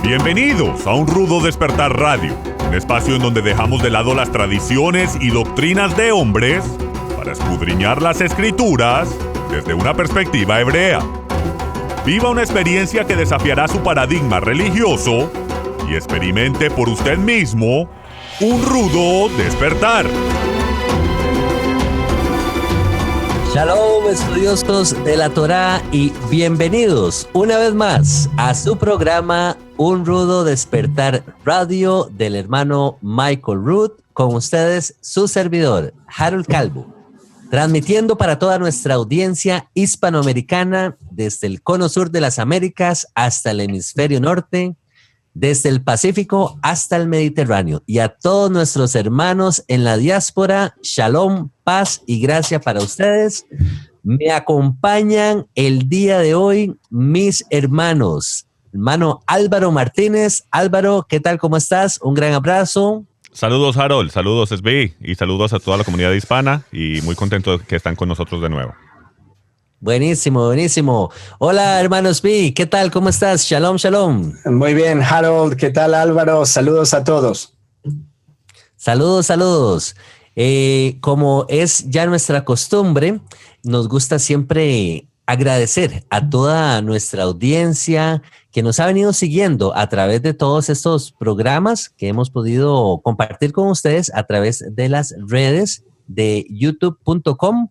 Bienvenidos a Un Rudo Despertar Radio, un espacio en donde dejamos de lado las tradiciones y doctrinas de hombres para escudriñar las escrituras desde una perspectiva hebrea. Viva una experiencia que desafiará su paradigma religioso y experimente por usted mismo un rudo despertar. Shalom, estudiosos de la Torá, y bienvenidos una vez más a su programa Un Rudo Despertar Radio del hermano Michael Root. Con ustedes, su servidor, Harold Calvo, transmitiendo para toda nuestra audiencia hispanoamericana desde el cono sur de las Américas hasta el hemisferio norte, desde el Pacífico hasta el Mediterráneo, y a todos nuestros hermanos en la diáspora. Shalom, paz y gracia para ustedes. Me acompañan el día de hoy mis hermanos. Hermano Álvaro Martínez. Álvaro, ¿qué tal? ¿Cómo estás? Un gran abrazo. Saludos, Harold, saludos, SB, y saludos a toda la comunidad hispana, y muy contento de que están con nosotros de nuevo. Buenísimo, buenísimo. Hola, hermanos B, ¿qué tal? ¿Cómo estás? Shalom, shalom. Muy bien, Harold. ¿Qué tal, Álvaro? Saludos a todos. Saludos, saludos. Como es ya nuestra costumbre, nos gusta siempre agradecer a toda nuestra audiencia que nos ha venido siguiendo a través de todos estos programas que hemos podido compartir con ustedes a través de las redes de youtube.com.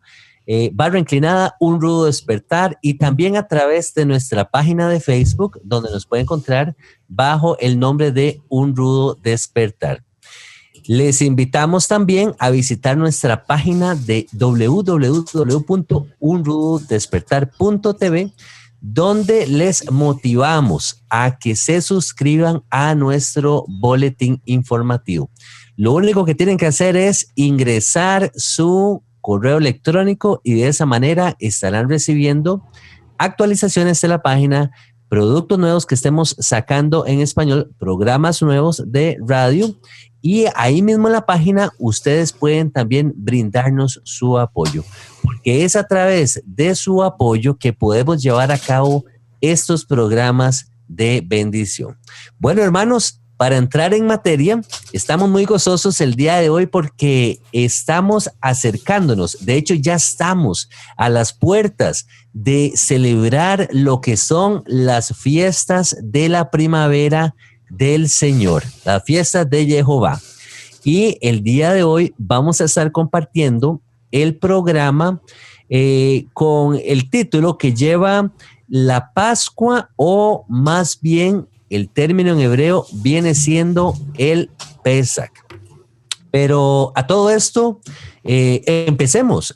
Barra inclinada, Un Rudo Despertar, y también a través de nuestra página de Facebook, donde nos puede encontrar bajo el nombre de Un Rudo Despertar. Les invitamos también a visitar nuestra página de www.unrudodespertar.tv, donde les motivamos a que se suscriban a nuestro boletín informativo. Lo único que tienen que hacer es ingresar su correo electrónico, y de esa manera estarán recibiendo actualizaciones de la página, productos nuevos que estemos sacando en español, programas nuevos de radio, y ahí mismo en la página ustedes pueden también brindarnos su apoyo, porque es a través de su apoyo que podemos llevar a cabo estos programas de bendición. Bueno, hermanos, para entrar en materia, estamos muy gozosos el día de hoy porque estamos acercándonos, de hecho ya estamos a las puertas de celebrar lo que son las fiestas de la primavera del Señor, las fiestas de Jehová. Y el día de hoy vamos a estar compartiendo el programa con el título que lleva la Pascua, o más bien el término en hebreo viene siendo el Pesach. Pero a todo esto, empecemos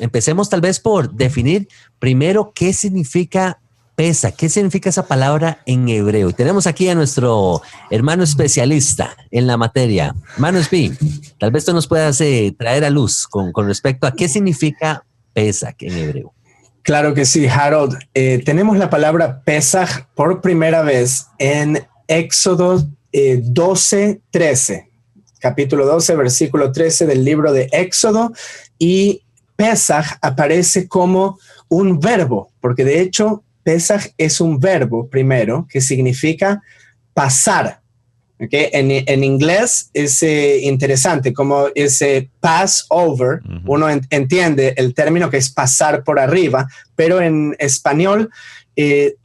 tal vez por definir primero qué significa Pesach, qué significa esa palabra en hebreo. Y tenemos aquí a nuestro hermano especialista en la materia. Hermano Spi, tal vez tú nos puedas traer a luz con respecto a qué significa Pesach en hebreo. Claro que sí, Harold. Tenemos la palabra Pesach por primera vez en Éxodo 12:13, capítulo 12, versículo 13 del libro de Éxodo, y Pesach aparece como un verbo, porque de hecho Pesach es un verbo primero que significa pasar. ¿Okay? En inglés es interesante, como ese pass over, uno entiende el término que es pasar por arriba, pero en español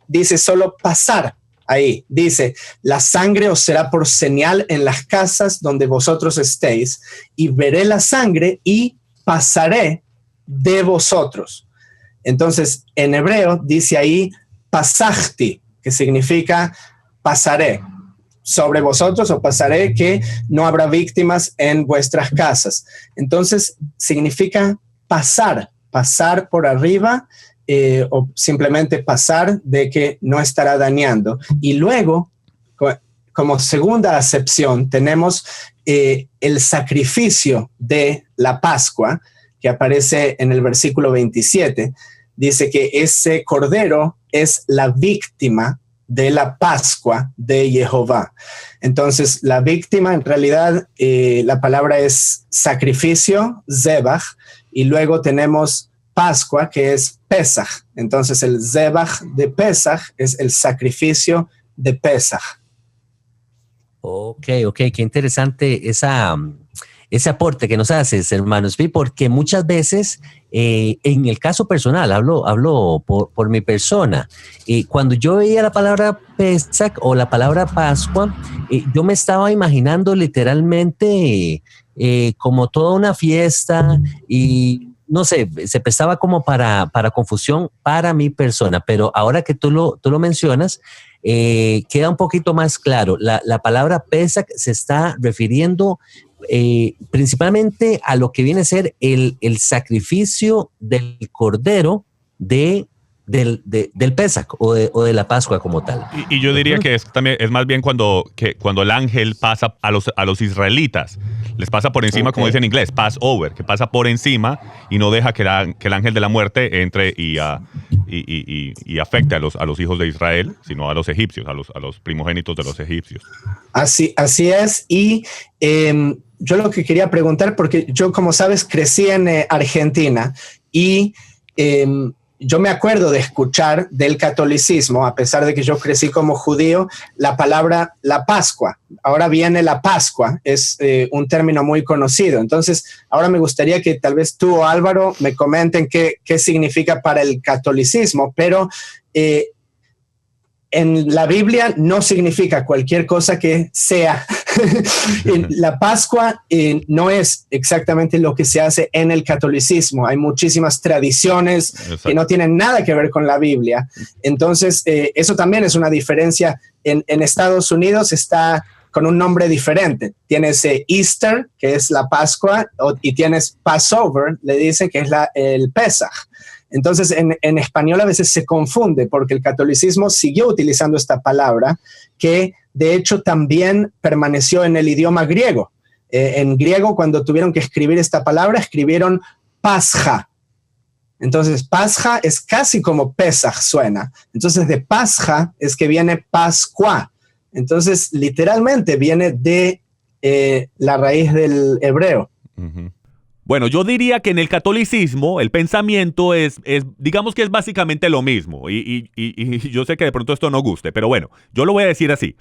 dice solo pasar. Ahí dice: la sangre os será por señal en las casas donde vosotros estéis, y veré la sangre y pasaré de vosotros. Entonces, en hebreo dice ahí pasachti, que significa pasaré sobre vosotros, o pasaré que no habrá víctimas en vuestras casas. Entonces, significa pasar por arriba, o simplemente pasar de que no estará dañando. Y luego, como segunda acepción, tenemos el sacrificio de la Pascua, que aparece en el versículo 27. Dice que ese cordero es la víctima de la Pascua de Jehová. Entonces, la víctima, en realidad, la palabra es sacrificio, zebach, y luego tenemos Pascua, que es Pesach. Entonces, el zebach de Pesach es el sacrificio de Pesach. Ok, qué interesante ese aporte que nos haces, hermano Spi, porque muchas veces, en el caso personal, hablo por mi persona, cuando yo veía la palabra Pesach o la palabra Pascua, yo me estaba imaginando literalmente como toda una fiesta y no sé, se prestaba como para confusión para mi persona, pero ahora que tú lo mencionas, queda un poquito más claro. La palabra Pesach se está refiriendo principalmente a lo que viene a ser el sacrificio del cordero del Pesach o de la Pascua como tal. Y yo diría que también es más bien cuando el ángel pasa a los israelitas, les pasa por encima, como dice en inglés, pass over, que pasa por encima y no deja que el ángel de la muerte entre y afecte a los hijos de Israel, sino a los egipcios, a los primogénitos de los egipcios. Así es. Y yo lo que quería preguntar, porque yo, como sabes, crecí en Argentina y yo me acuerdo de escuchar del catolicismo, a pesar de que yo crecí como judío, la palabra la Pascua. Ahora viene la Pascua, es un término muy conocido. Entonces, ahora me gustaría que tal vez tú o Álvaro me comenten qué significa para el catolicismo, pero en la Biblia no significa cualquier cosa que sea. La Pascua no es exactamente lo que se hace en el catolicismo. Hay muchísimas tradiciones que no tienen nada que ver con la Biblia. Entonces, eso también es una diferencia. En Estados Unidos está con un nombre diferente. Tienes Easter, que es la Pascua, y tienes Passover, le dicen que es el Pesach. Entonces, en español a veces se confunde porque el catolicismo siguió utilizando esta palabra que de hecho también permaneció en el idioma griego. En griego, cuando tuvieron que escribir esta palabra, escribieron Pascha. Entonces, Pascha es casi como Pesach suena. Entonces, de Pascha es que viene Pascua. Entonces, literalmente viene de la raíz del hebreo. Uh-huh. Bueno, yo diría que en el catolicismo el pensamiento es digamos que es básicamente lo mismo. Y yo sé que de pronto esto no guste, pero bueno, yo lo voy a decir así.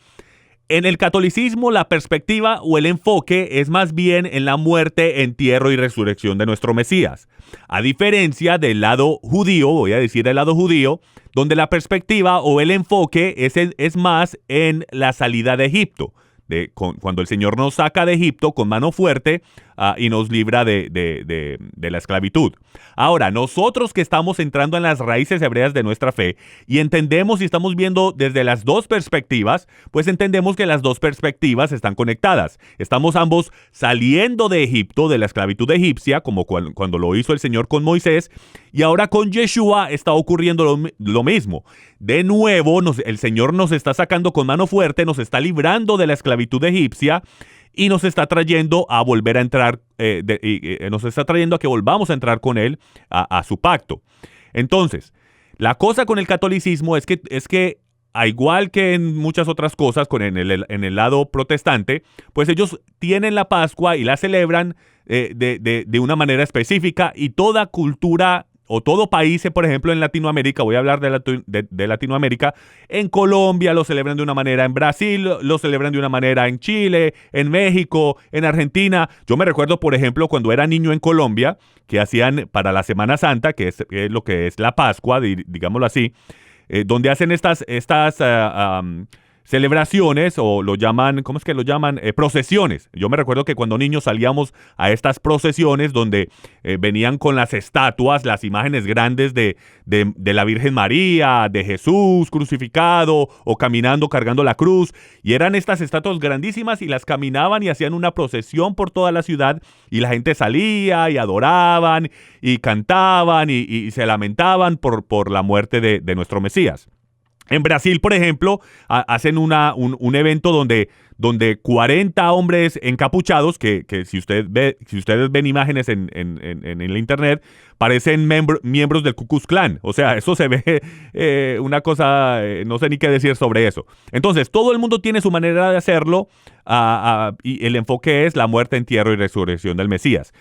En el catolicismo la perspectiva o el enfoque es más bien en la muerte, entierro y resurrección de nuestro Mesías. A diferencia del lado judío, voy a decir el lado judío, donde la perspectiva o el enfoque es más en la salida de Egipto. Cuando el Señor nos saca de Egipto con mano fuerte y nos libra de la esclavitud. Ahora, nosotros que estamos entrando en las raíces hebreas de nuestra fe y entendemos y estamos viendo desde las dos perspectivas, pues entendemos que las dos perspectivas están conectadas. Estamos ambos saliendo de Egipto, de la esclavitud egipcia, como cuando lo hizo el Señor con Moisés, y ahora con Yeshua está ocurriendo lo mismo. De nuevo, el Señor nos está sacando con mano fuerte, nos está librando de la esclavitud egipcia y nos está trayendo a volver a entrar, nos está trayendo a que volvamos a entrar con Él a su pacto. Entonces, la cosa con el catolicismo es que a igual que en muchas otras cosas, en el lado protestante, pues ellos tienen la Pascua y la celebran de una manera específica, y toda cultura o todo país, por ejemplo, en Latinoamérica, voy a hablar de Latinoamérica, en Colombia lo celebran de una manera, en Brasil lo celebran de una manera, en Chile, en México, en Argentina. Yo me recuerdo, por ejemplo, cuando era niño en Colombia, que hacían para la Semana Santa, que es lo que es la Pascua, digámoslo así, donde hacen estas celebraciones, o lo llaman, ¿cómo es que lo llaman? Procesiones. Yo me recuerdo que cuando niños salíamos a estas procesiones donde venían con las estatuas, las imágenes grandes de la Virgen María, de Jesús crucificado o caminando cargando la cruz, y eran estas estatuas grandísimas y las caminaban y hacían una procesión por toda la ciudad, y la gente salía y adoraban y cantaban y se lamentaban por la muerte de nuestro Mesías. En Brasil, por ejemplo, hacen un evento donde 40 hombres encapuchados, que si ustedes ven imágenes en el internet, parecen miembros del Ku Klux Klan. O sea, eso se ve una cosa, no sé ni qué decir sobre eso. Entonces, todo el mundo tiene su manera de hacerlo, y el enfoque es la muerte, entierro y resurrección del Mesías.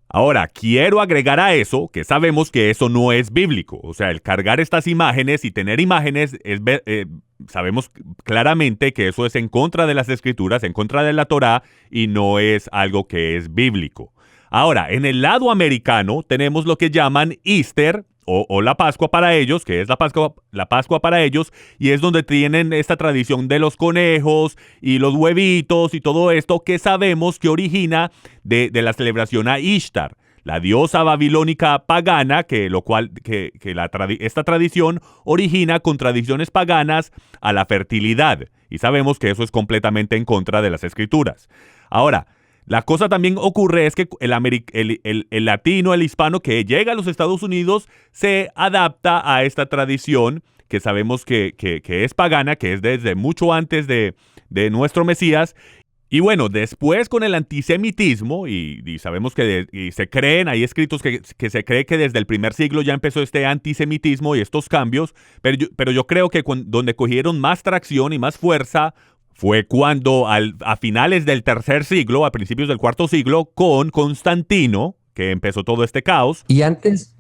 Ahora, quiero agregar a eso que sabemos que eso no es bíblico. O sea, el cargar estas imágenes y tener imágenes, sabemos claramente que eso es en contra de las Escrituras, en contra de la Torá, y no es algo que es bíblico. Ahora, en el lado americano tenemos lo que llaman Easter, o la Pascua para ellos, que es la Pascua para ellos, y es donde tienen esta tradición de los conejos y los huevitos y todo esto que sabemos que origina de la celebración a Ishtar, la diosa babilónica pagana, esta tradición origina con tradiciones paganas a la fertilidad, y sabemos que eso es completamente en contra de las Escrituras. Ahora, la cosa también ocurre es que el latino, el hispano que llega a los Estados Unidos se adapta a esta tradición que sabemos que es pagana, que es desde mucho antes de nuestro Mesías. Y bueno, después con el antisemitismo, y sabemos que se creen, hay escritos que se cree que desde el primer siglo ya empezó este antisemitismo y estos cambios, pero yo creo que donde cogieron más tracción y más fuerza fue cuando a finales del tercer siglo, a principios del cuarto siglo, con Constantino, que empezó todo este caos. Y antes,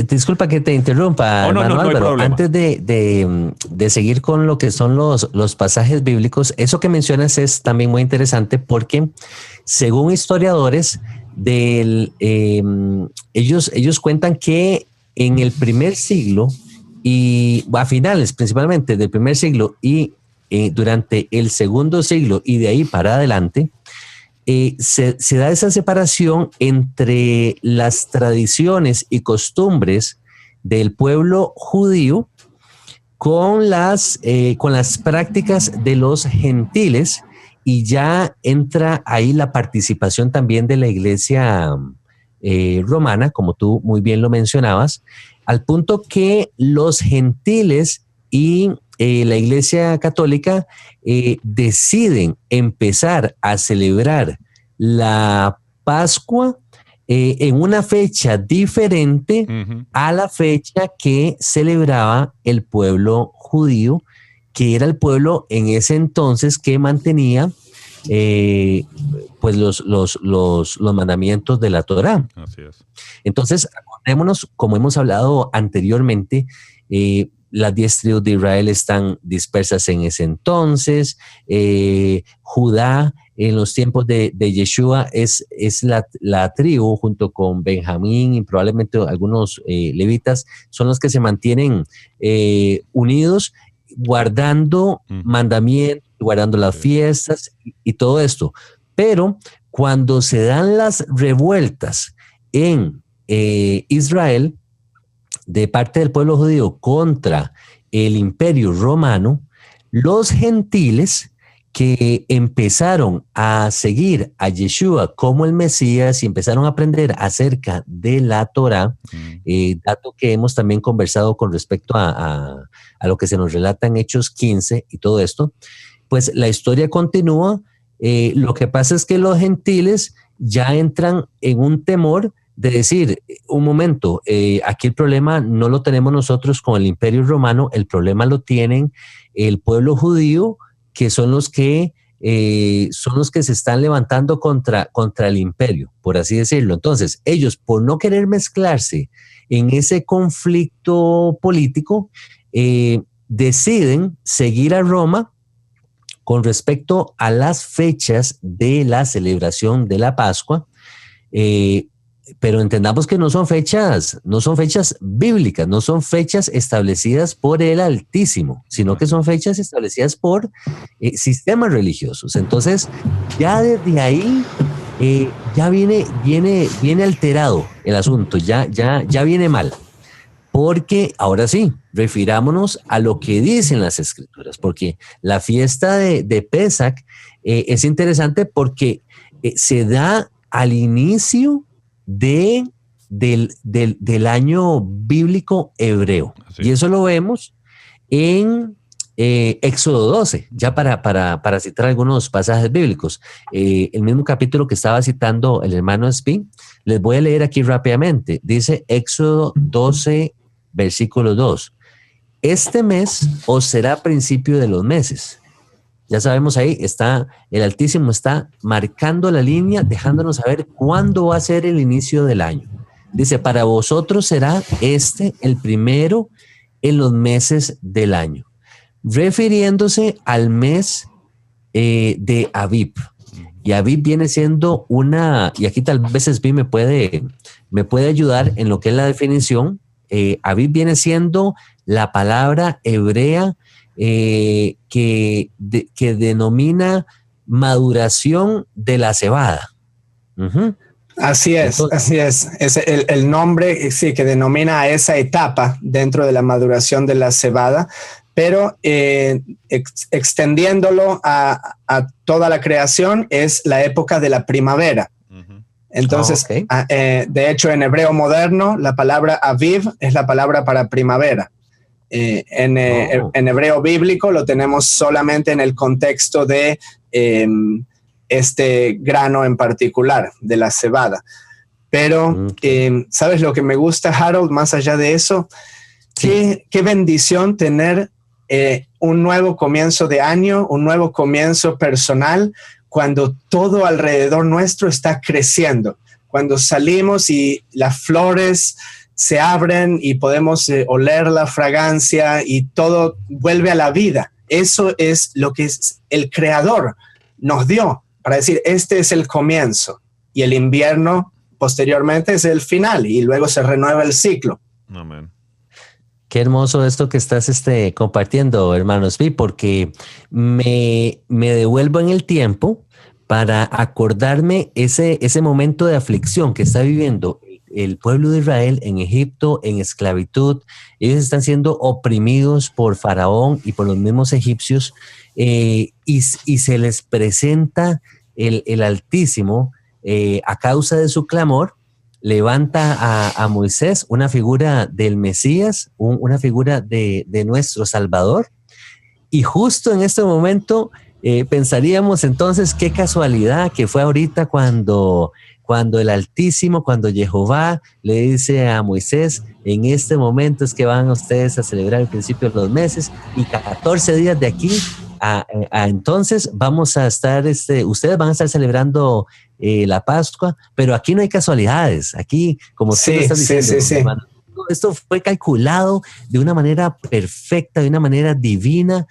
disculpa que te interrumpa, hermano Álvaro, antes de seguir con lo que son los pasajes bíblicos, eso que mencionas es también muy interesante porque según historiadores, ellos cuentan que en el primer siglo y a finales principalmente del primer siglo y durante el segundo siglo y de ahí para adelante, se da esa separación entre las tradiciones y costumbres del pueblo judío con las prácticas de los gentiles, y ya entra ahí la participación también de la iglesia romana, como tú muy bien lo mencionabas, al punto que los gentiles y la Iglesia Católica deciden empezar a celebrar la Pascua en una fecha diferente a la fecha que celebraba el pueblo judío, que era el pueblo en ese entonces que mantenía pues los mandamientos de la Torá. Así es. Entonces, acordémonos, como hemos hablado anteriormente, las 10 tribus de Israel están dispersas en ese entonces. Judá, en los tiempos de Yeshua, es la tribu, junto con Benjamín y probablemente algunos levitas, son los que se mantienen unidos, guardando mandamientos, guardando las fiestas y todo esto. Pero cuando se dan las revueltas en Israel, de parte del pueblo judío contra el imperio romano, los gentiles que empezaron a seguir a Yeshua como el Mesías y empezaron a aprender acerca de la Torá, dato que hemos también conversado con respecto a lo que se nos relata en Hechos 15 y todo esto, pues la historia continúa. Lo que pasa es que los gentiles ya entran en un temor de decir, un momento, aquí el problema no lo tenemos nosotros con el imperio romano, el problema lo tienen el pueblo judío, que son los que se están levantando contra el imperio, por así decirlo. Entonces, ellos, por no querer mezclarse en ese conflicto político, deciden seguir a Roma con respecto a las fechas de la celebración de la Pascua, pero entendamos que no son fechas bíblicas, no son fechas establecidas por el Altísimo, sino que son fechas establecidas por sistemas religiosos. Entonces, ya desde ahí ya viene alterado el asunto, ya viene mal. Porque ahora sí, refirámonos a lo que dicen las Escrituras, porque la fiesta de Pesach es interesante porque se da al inicio del año bíblico hebreo. Así. Y eso lo vemos en Éxodo 12, ya para citar algunos pasajes bíblicos. El mismo capítulo que estaba citando el hermano Spin, les voy a leer aquí rápidamente. Dice Éxodo 12, versículo 2. Este mes os será principio de los meses. Ya sabemos ahí, el Altísimo está marcando la línea, dejándonos saber cuándo va a ser el inicio del año. Dice, para vosotros será el primero en los meses del año, refiriéndose al mes de Abib. Y Abib viene siendo y aquí tal vez Espi me puede ayudar en lo que es la definición. Abib viene siendo la palabra hebrea que denomina maduración de la cebada. Uh-huh. Así es. Es el nombre sí, que denomina a esa etapa dentro de la maduración de la cebada, pero extendiéndolo a toda la creación es la época de la primavera. Uh-huh. Entonces, de hecho, en hebreo moderno, la palabra aviv es la palabra para primavera. En hebreo bíblico lo tenemos solamente en el contexto de este grano en particular, de la cebada. Pero, ¿sabes lo que me gusta, Harold? Más allá de eso, sí. Qué bendición tener un nuevo comienzo de año, un nuevo comienzo personal, cuando todo alrededor nuestro está creciendo. Cuando salimos y las flores se abren y podemos oler la fragancia y todo vuelve a la vida. Eso es lo que el Creador nos dio para decir, este es el comienzo. Y el invierno posteriormente es el final y luego se renueva el ciclo. Amén. Qué hermoso esto que estás compartiendo, hermanos, porque me devuelvo en el tiempo para acordarme ese momento de aflicción que está viviendo el pueblo de Israel en Egipto, en esclavitud. Ellos están siendo oprimidos por Faraón y por los mismos egipcios, y se les presenta el Altísimo a causa de su clamor. Levanta a Moisés, una figura del Mesías, una figura de nuestro Salvador, y justo en este momento pensaríamos entonces qué casualidad que fue ahorita cuando el Altísimo, cuando Jehová le dice a Moisés, en este momento es que van ustedes a celebrar el principio de los meses, y 14 días de aquí a entonces vamos a estar, ustedes van a estar celebrando la Pascua, pero aquí no hay casualidades. Aquí, como tú estás diciendo, hermano, esto fue calculado de una manera perfecta, de una manera divina,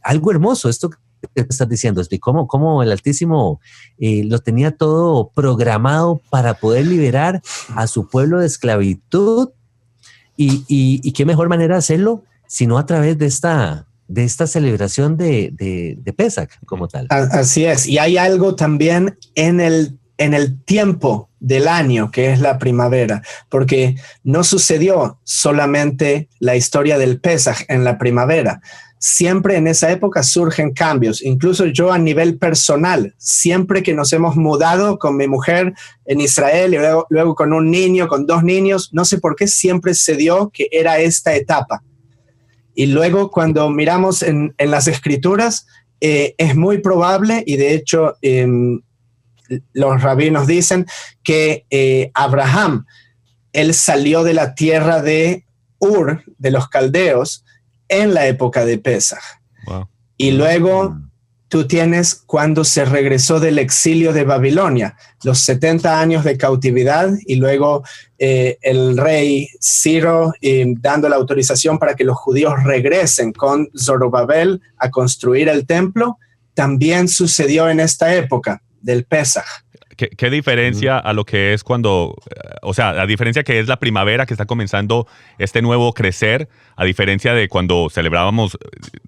algo hermoso, esto que estás diciendo, cómo el Altísimo lo tenía todo programado para poder liberar a su pueblo de esclavitud, y qué mejor manera de hacerlo sino a través de esta celebración de Pesach como tal. Así es, y hay algo también en el tiempo del año, que es la primavera, porque no sucedió solamente la historia del Pesach en la primavera. Siempre en esa época surgen cambios. Incluso yo a nivel personal, siempre que nos hemos mudado con mi mujer en Israel y luego con un niño, con 2 niños, no sé por qué siempre se dio que era esta etapa. Y luego cuando miramos en las escrituras, es muy probable, y de hecho los rabinos dicen que Abraham, él salió de la tierra de Ur, de los caldeos, en la época de Pesach. Wow. Y luego tú tienes cuando se regresó del exilio de Babilonia, los 70 años de cautividad, y luego el rey Ciro dando la autorización para que los judíos regresen con Zorobabel a construir el templo, también sucedió en esta época del Pesach. ¿Qué diferencia a lo que es cuando, o sea, la diferencia que es la primavera, que está comenzando este nuevo crecer, a diferencia de cuando celebrábamos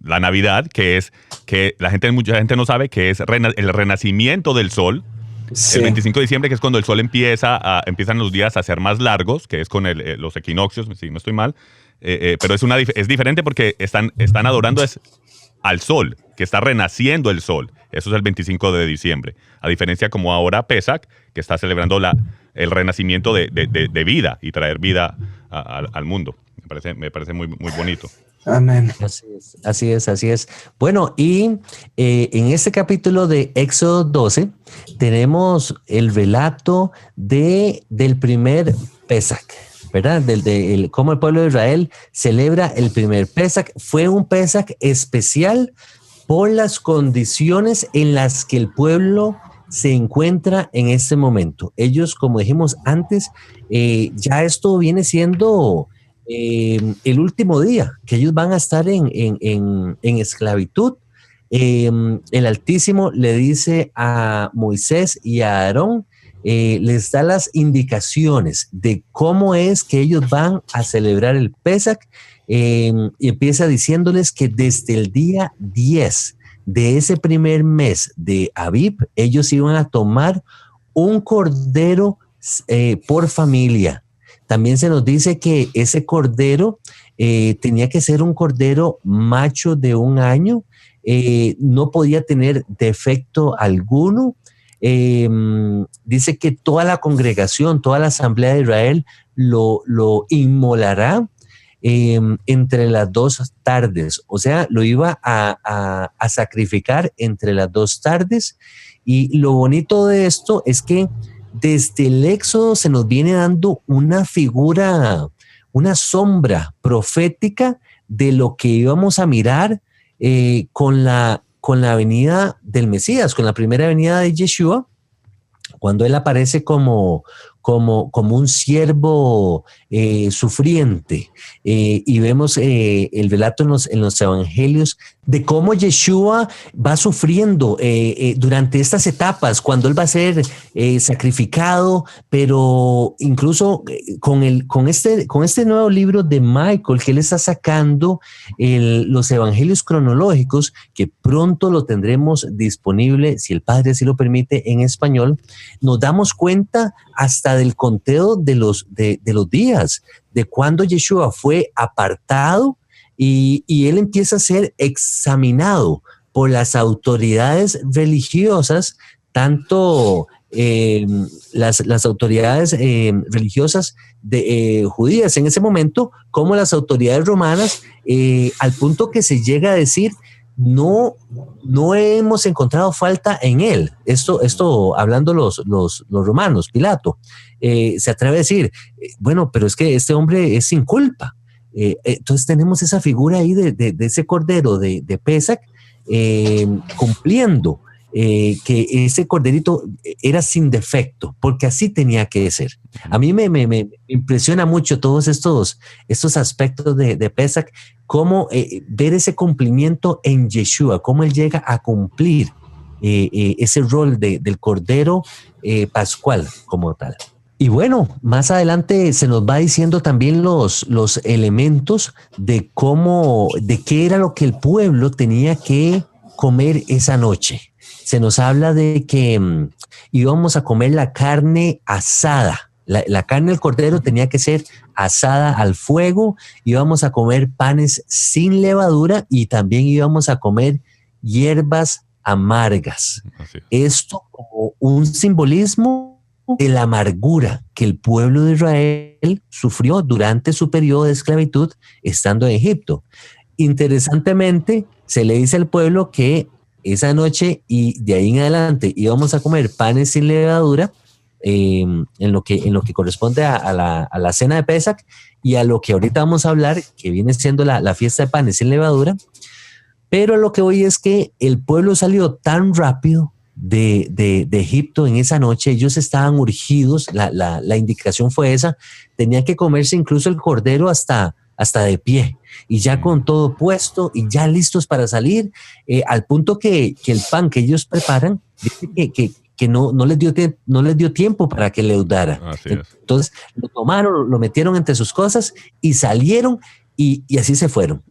la Navidad, que es que mucha gente no sabe que es el renacimiento del sol? Sí. El 25 de diciembre, que es cuando el sol empiezan los días a ser más largos, que es con los equinoccios, si no estoy mal, pero es diferente porque están adorando al sol, que está renaciendo el sol. Eso es el 25 de diciembre. A diferencia como ahora Pesach, que está celebrando el renacimiento de vida y traer vida al mundo. Me parece muy, muy bonito. Amén. Así es. Bueno, y en este capítulo de Éxodo 12 tenemos el relato del primer Pesach, ¿verdad? Cómo el pueblo de Israel celebra el primer Pesach. Fue un Pesach especial por las condiciones en las que el pueblo se encuentra en este momento. Ellos, como dijimos antes, ya esto viene siendo el último día, que ellos van a estar en esclavitud. El Altísimo le dice a Moisés y a Aarón, les da las indicaciones de cómo es que ellos van a celebrar el Pesach, y empieza diciéndoles que desde el día 10 de ese primer mes de Abib, ellos iban a tomar un cordero por familia. También se nos dice que ese cordero tenía que ser un cordero macho de 1 año, no podía tener defecto alguno. Dice que toda la congregación, toda la asamblea de Israel lo inmolará entre las 2 tardes, o sea, lo iba a sacrificar entre las 2 tardes. Y lo bonito de esto es que desde el Éxodo se nos viene dando una figura, una sombra profética de lo que íbamos a mirar con la venida del Mesías, con la primera venida de Yeshua, cuando él aparece como un siervo sufriente, y vemos el relato en los evangelios de cómo Yeshua va sufriendo durante estas etapas, cuando él va a ser sacrificado, pero incluso con este nuevo libro de Michael que él está sacando, los evangelios cronológicos, que pronto lo tendremos disponible, si el Padre así lo permite, en español, nos damos cuenta hasta del conteo de los días, de cuando Yeshua fue apartado y él empieza a ser examinado por las autoridades religiosas, tanto las autoridades religiosas judías en ese momento, como las autoridades romanas, al punto que se llega a decir, no hemos encontrado falta en él. Esto hablando los romanos, Pilato, se atreve a decir, bueno, pero es que este hombre es sin culpa. Entonces tenemos esa figura ahí de ese cordero de Pesach, cumpliendo que ese corderito era sin defecto, porque así tenía que ser. A mí me impresiona mucho todos estos aspectos de Pesach, cómo ver ese cumplimiento en Yeshua, cómo él llega a cumplir ese rol del cordero pascual como tal. Y bueno, más adelante se nos va diciendo también los elementos de qué era lo que el pueblo tenía que comer esa noche. Se nos habla de que íbamos a comer la carne asada. La carne del cordero tenía que ser asada al fuego. Íbamos a comer panes sin levadura y también íbamos a comer hierbas amargas. Esto como un simbolismo de la amargura que el pueblo de Israel sufrió durante su periodo de esclavitud estando en Egipto. Interesantemente, se le dice al pueblo que esa noche y de ahí en adelante íbamos a comer panes sin levadura, en lo que corresponde a la cena de Pesach, y a lo que ahorita vamos a hablar, que viene siendo la fiesta de panes sin levadura. Pero lo que voy es que el pueblo salió tan rápido de Egipto en esa noche, ellos estaban urgidos, la indicación fue esa, tenían que comerse incluso el cordero hasta de pie, y ya con todo puesto y ya listos para salir, al punto que el pan que ellos preparan, dice que no les dio tiempo para que leudara. Entonces lo tomaron, lo metieron entre sus cosas y salieron, y así se fueron.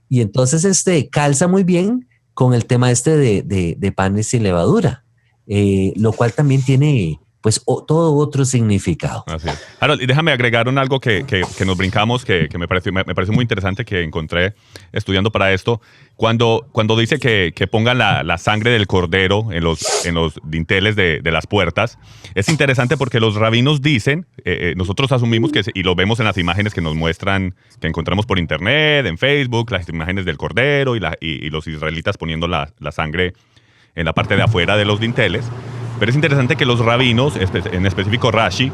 Y entonces calza muy bien con el tema de panes sin levadura, lo cual también tiene pues todo otro significado. Así es. Harold, y déjame agregar algo que nos brincamos, que me pareció muy interesante, que encontré estudiando para esto. Cuando dice que pongan la sangre del cordero en los dinteles de las puertas, es interesante porque los rabinos dicen, nosotros asumimos y lo vemos en las imágenes que nos muestran, que encontramos por internet, en Facebook, las imágenes del cordero y los israelitas poniendo la sangre en la parte de afuera de los dinteles. Pero es interesante que los rabinos, en específico Rashi,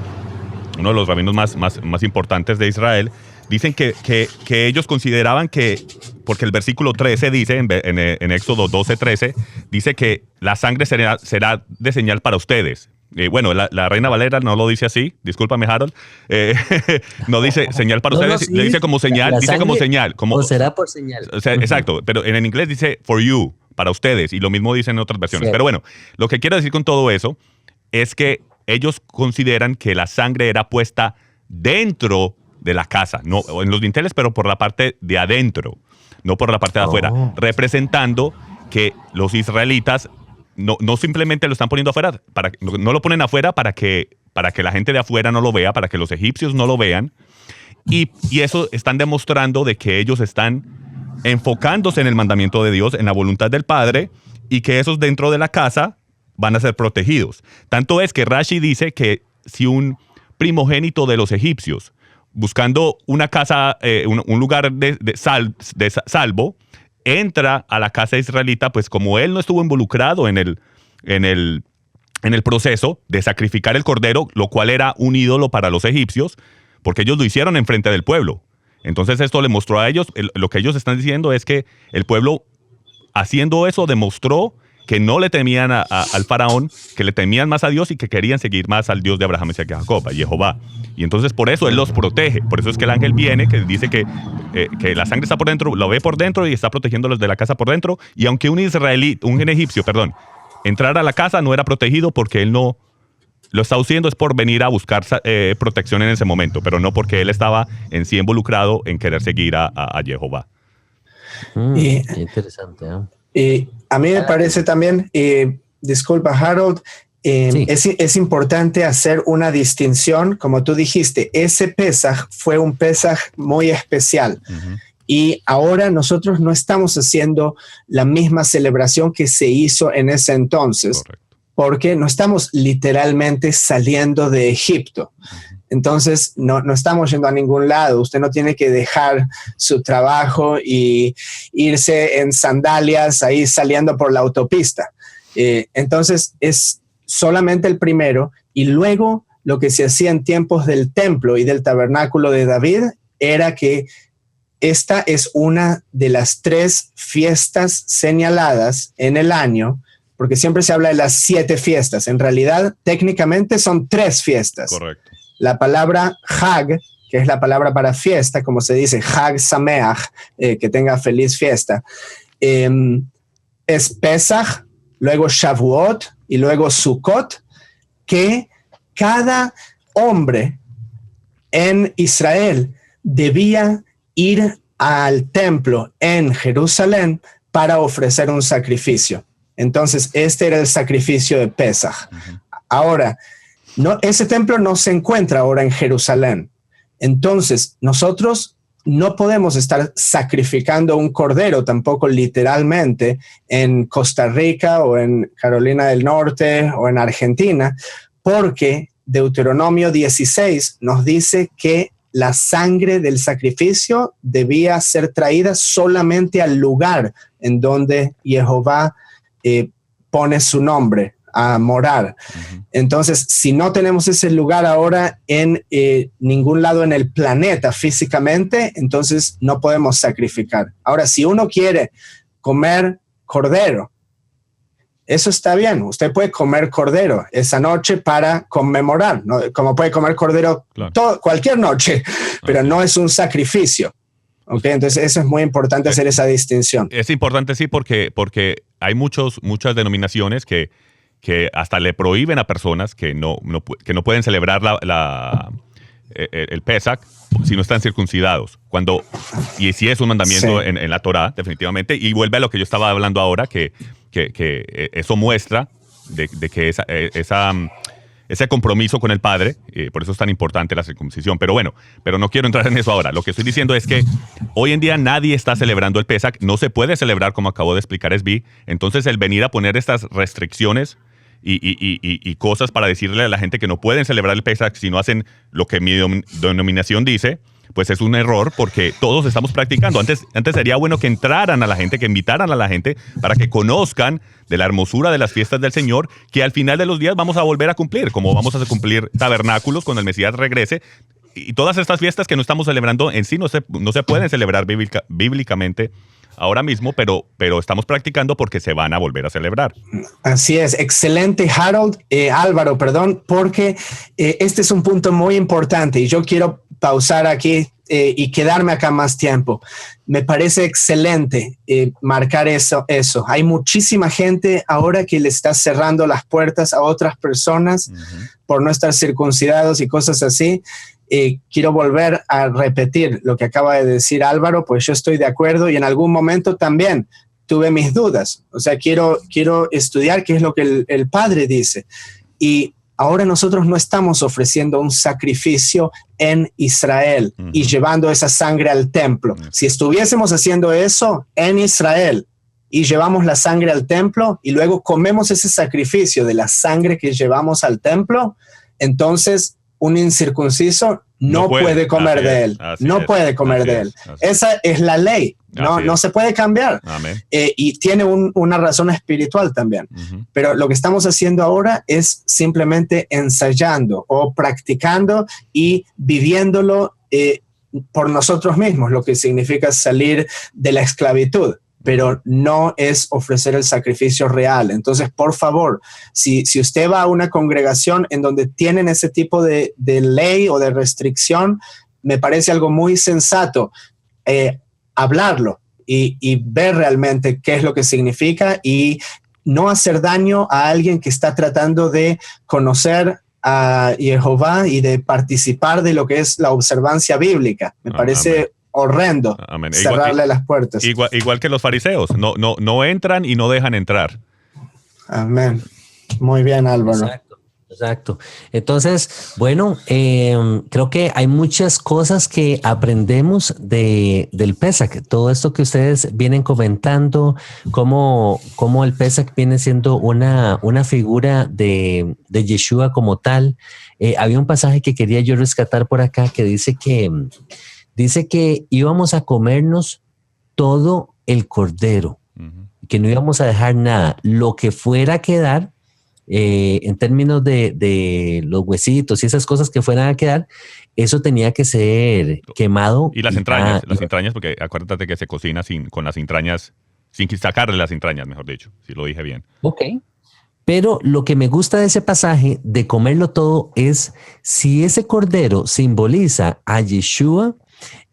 uno de los rabinos más importantes de Israel, dicen que ellos consideraban que, porque el versículo 13 dice, en Éxodo 12:13, dice que la sangre será de señal para ustedes. Bueno, la Reina Valera no lo dice así, discúlpame Harold, no dice señal para ustedes, sí, le dice como señal, o será por señal. O sea, exacto, pero en inglés dice for you, para ustedes, y lo mismo dice en otras versiones. Sí. Pero bueno, lo que quiero decir con todo eso es que ellos consideran que la sangre era puesta dentro de la casa, no en los dinteles, pero por la parte de adentro, no por la parte de afuera, representando que los israelitas no simplemente lo están poniendo afuera, no lo ponen afuera para que la gente de afuera no lo vea, para que los egipcios no lo vean, y eso están demostrando de que ellos están enfocándose en el mandamiento de Dios, en la voluntad del Padre, y que esos dentro de la casa van a ser protegidos. Tanto es que Rashi dice que si un primogénito de los egipcios, buscando una casa, un lugar de salvo, entra a la casa israelita, pues como él no estuvo involucrado en el proceso de sacrificar el cordero, lo cual era un ídolo para los egipcios, porque ellos lo hicieron enfrente del pueblo. Entonces esto le mostró a ellos, lo que ellos están diciendo es que el pueblo, haciendo eso, demostró que no le temían al faraón, que le temían más a Dios y que querían seguir más al Dios de Abraham, Isaac y Jacob, a Jehová. Y entonces por eso él los protege. Por eso es que el ángel viene, que dice que la sangre está por dentro, lo ve por dentro y está protegiéndolos de la casa por dentro. Y aunque un egipcio, entrara a la casa, no era protegido porque él no lo está haciendo, es por venir a buscar protección en ese momento, pero no porque él estaba en sí involucrado en querer seguir a Jehová. Qué interesante, ¿eh? Y a mí me parece también, disculpa Harold, sí, es importante hacer una distinción, como tú dijiste, ese Pesaj fue un Pesaj muy especial. Y ahora nosotros no estamos haciendo la misma celebración que se hizo en ese entonces. Correcto. Porque no estamos literalmente saliendo de Egipto. Entonces, no estamos yendo a ningún lado. Usted no tiene que dejar su trabajo y irse en sandalias ahí saliendo por la autopista. Entonces, es solamente el primero. Y luego, lo que se hacía en tiempos del templo y del tabernáculo de David era que esta es una de las 3 fiestas señaladas en el año, porque siempre se habla de las 7 fiestas. En realidad, técnicamente son 3 fiestas. Correcto. La palabra Hag, que es la palabra para fiesta, como se dice, Hag Sameach, que tenga feliz fiesta, es Pesach, luego Shavuot y luego Sukkot, que cada hombre en Israel debía ir al templo en Jerusalén para ofrecer un sacrificio. Entonces, este era el sacrificio de Pesaj. Ahora, ese templo no se encuentra ahora en Jerusalén. Entonces, nosotros no podemos estar sacrificando un cordero, tampoco literalmente, en Costa Rica o en Carolina del Norte o en Argentina, porque Deuteronomio 16 nos dice que la sangre del sacrificio debía ser traída solamente al lugar en donde Jehová pone su nombre a morar. Entonces, si no tenemos ese lugar ahora en ningún lado en el planeta físicamente, entonces no podemos sacrificar. Ahora, si uno quiere comer cordero, eso está bien. Usted puede comer cordero esa noche para conmemorar, ¿no? Como puede comer cordero cualquier noche, pero no es un sacrificio. Okay, entonces eso es muy importante hacer esa distinción. Es importante, sí, porque hay muchas denominaciones que hasta le prohíben a personas que no pueden celebrar el Pesach si no están circuncidados. Y si es un mandamiento en la Torá, definitivamente. Y vuelve a lo que yo estaba hablando ahora, que eso muestra de que ese compromiso con el Padre, por eso es tan importante la circuncisión. Pero no quiero entrar en eso ahora. Lo que estoy diciendo es que hoy en día nadie está celebrando el Pesach, no se puede celebrar como acabo de explicar Esbi. Entonces el venir a poner estas restricciones y cosas para decirle a la gente que no pueden celebrar el Pesach si no hacen lo que mi denominación dice, pues es un error porque todos estamos practicando. Antes sería bueno que entraran a la gente, que invitaran a la gente para que conozcan de la hermosura de las fiestas del Señor, que al final de los días vamos a volver a cumplir, como vamos a cumplir tabernáculos cuando el Mesías regrese. y todas estas fiestas que no estamos celebrando en sí no se pueden celebrar bíblicamente ahora mismo, pero estamos practicando porque se van a volver a celebrar. Así es, excelente Álvaro, porque este es un punto muy importante y yo quiero pausar aquí y quedarme acá más tiempo. Me parece excelente marcar eso. Hay muchísima gente ahora que le está cerrando las puertas a otras personas por no estar circuncidados y cosas así. Quiero volver a repetir lo que acaba de decir Álvaro, pues yo estoy de acuerdo y en algún momento también tuve mis dudas. O sea, quiero estudiar qué es lo que el Padre dice. Y ahora nosotros no estamos ofreciendo un sacrificio en Israel y llevando esa sangre al templo. Si estuviésemos haciendo eso en Israel y llevamos la sangre al templo y luego comemos ese sacrificio de la sangre que llevamos al templo, entonces un incircunciso no puede comer de él. No puede comer de él. Esa es la ley. No se puede cambiar. Y tiene una razón espiritual también. Pero lo que estamos haciendo ahora es simplemente ensayando o practicando y viviéndolo por nosotros mismos, lo que significa salir de la esclavitud. Pero no es ofrecer el sacrificio real. Entonces, por favor, si usted va a una congregación en donde tienen ese tipo de ley o de restricción, me parece algo muy sensato hablarlo y ver realmente qué es lo que significa y no hacer daño a alguien que está tratando de conocer a Jehová y de participar de lo que es la observancia bíblica. Me parece horrendo cerrarle las puertas. Igual que los fariseos, no entran y no dejan entrar. Amén. Muy bien, Álvaro. Exacto. Entonces, bueno, creo que hay muchas cosas que aprendemos del Pesach. Todo esto que ustedes vienen comentando, cómo el Pesach viene siendo una figura de Yeshua como tal. Había un pasaje que quería yo rescatar por acá que dice que íbamos a comernos todo el cordero, que no íbamos a dejar nada. Lo que fuera a quedar, en términos de los huesitos y esas cosas que fueran a quedar, eso tenía que ser quemado. Y las entrañas, porque acuérdate que se cocina con las entrañas, sin sacarle las entrañas, mejor dicho, si lo dije bien. Ok. Pero lo que me gusta de ese pasaje de comerlo todo es si ese cordero simboliza a Yeshua,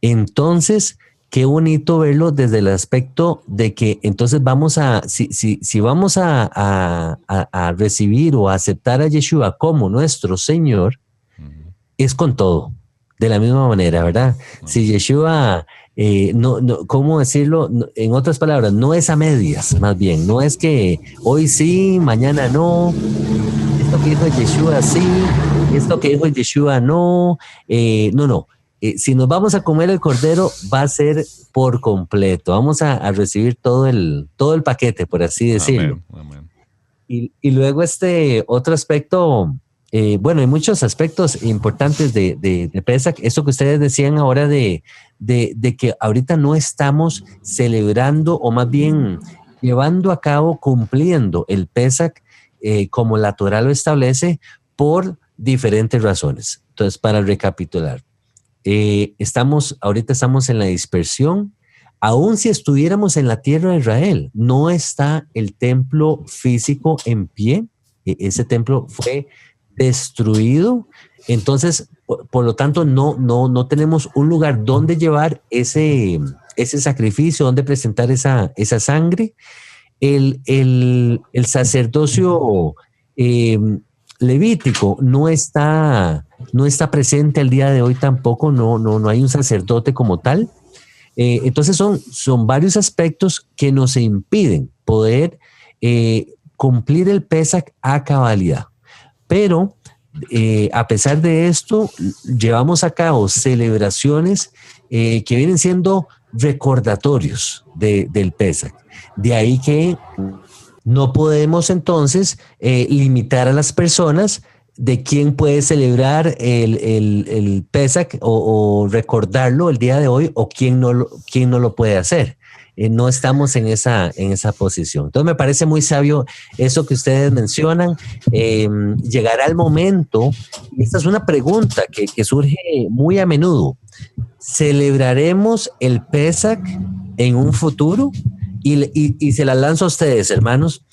entonces qué bonito verlo desde el aspecto de que entonces si vamos a recibir o a aceptar a Yeshua como nuestro Señor, es con todo, de la misma manera, ¿verdad? Si Yeshua, ¿cómo decirlo? En otras palabras, no es a medias, más bien, no es que hoy sí, mañana no, esto que dijo Yeshua sí, esto que dijo Yeshua no, no. Si nos vamos a comer el cordero, va a ser por completo. Vamos a recibir todo el paquete, por así decirlo. Amén. Y luego otro aspecto, bueno, hay muchos aspectos importantes de Pesach. Esto que ustedes decían ahora de que ahorita no estamos celebrando o más bien llevando a cabo, cumpliendo el Pesach como la Torá lo establece por diferentes razones. Entonces, para recapitular. Ahorita estamos en la dispersión. Aún si estuviéramos en la tierra de Israel, no está el templo físico en pie. Ese templo fue destruido. Entonces, por lo tanto, no tenemos un lugar donde llevar ese sacrificio, donde presentar esa sangre. El sacerdocio levítico no está presente al día de hoy tampoco, no hay un sacerdote como tal. Entonces son varios aspectos que nos impiden poder cumplir el Pesach a cabalidad. Pero a pesar de esto, llevamos a cabo celebraciones que vienen siendo recordatorios del Pesach. De ahí que no podemos entonces limitar a las personas de quién puede celebrar el Pesach o recordarlo el día de hoy o quién no lo puede hacer. no estamos en esa posición. Entonces me parece muy sabio eso que ustedes mencionan. Llegará el momento, y esta es una pregunta que surge muy a menudo. ¿Celebraremos el Pesach en un futuro? Y se la lanzo a ustedes, hermanos.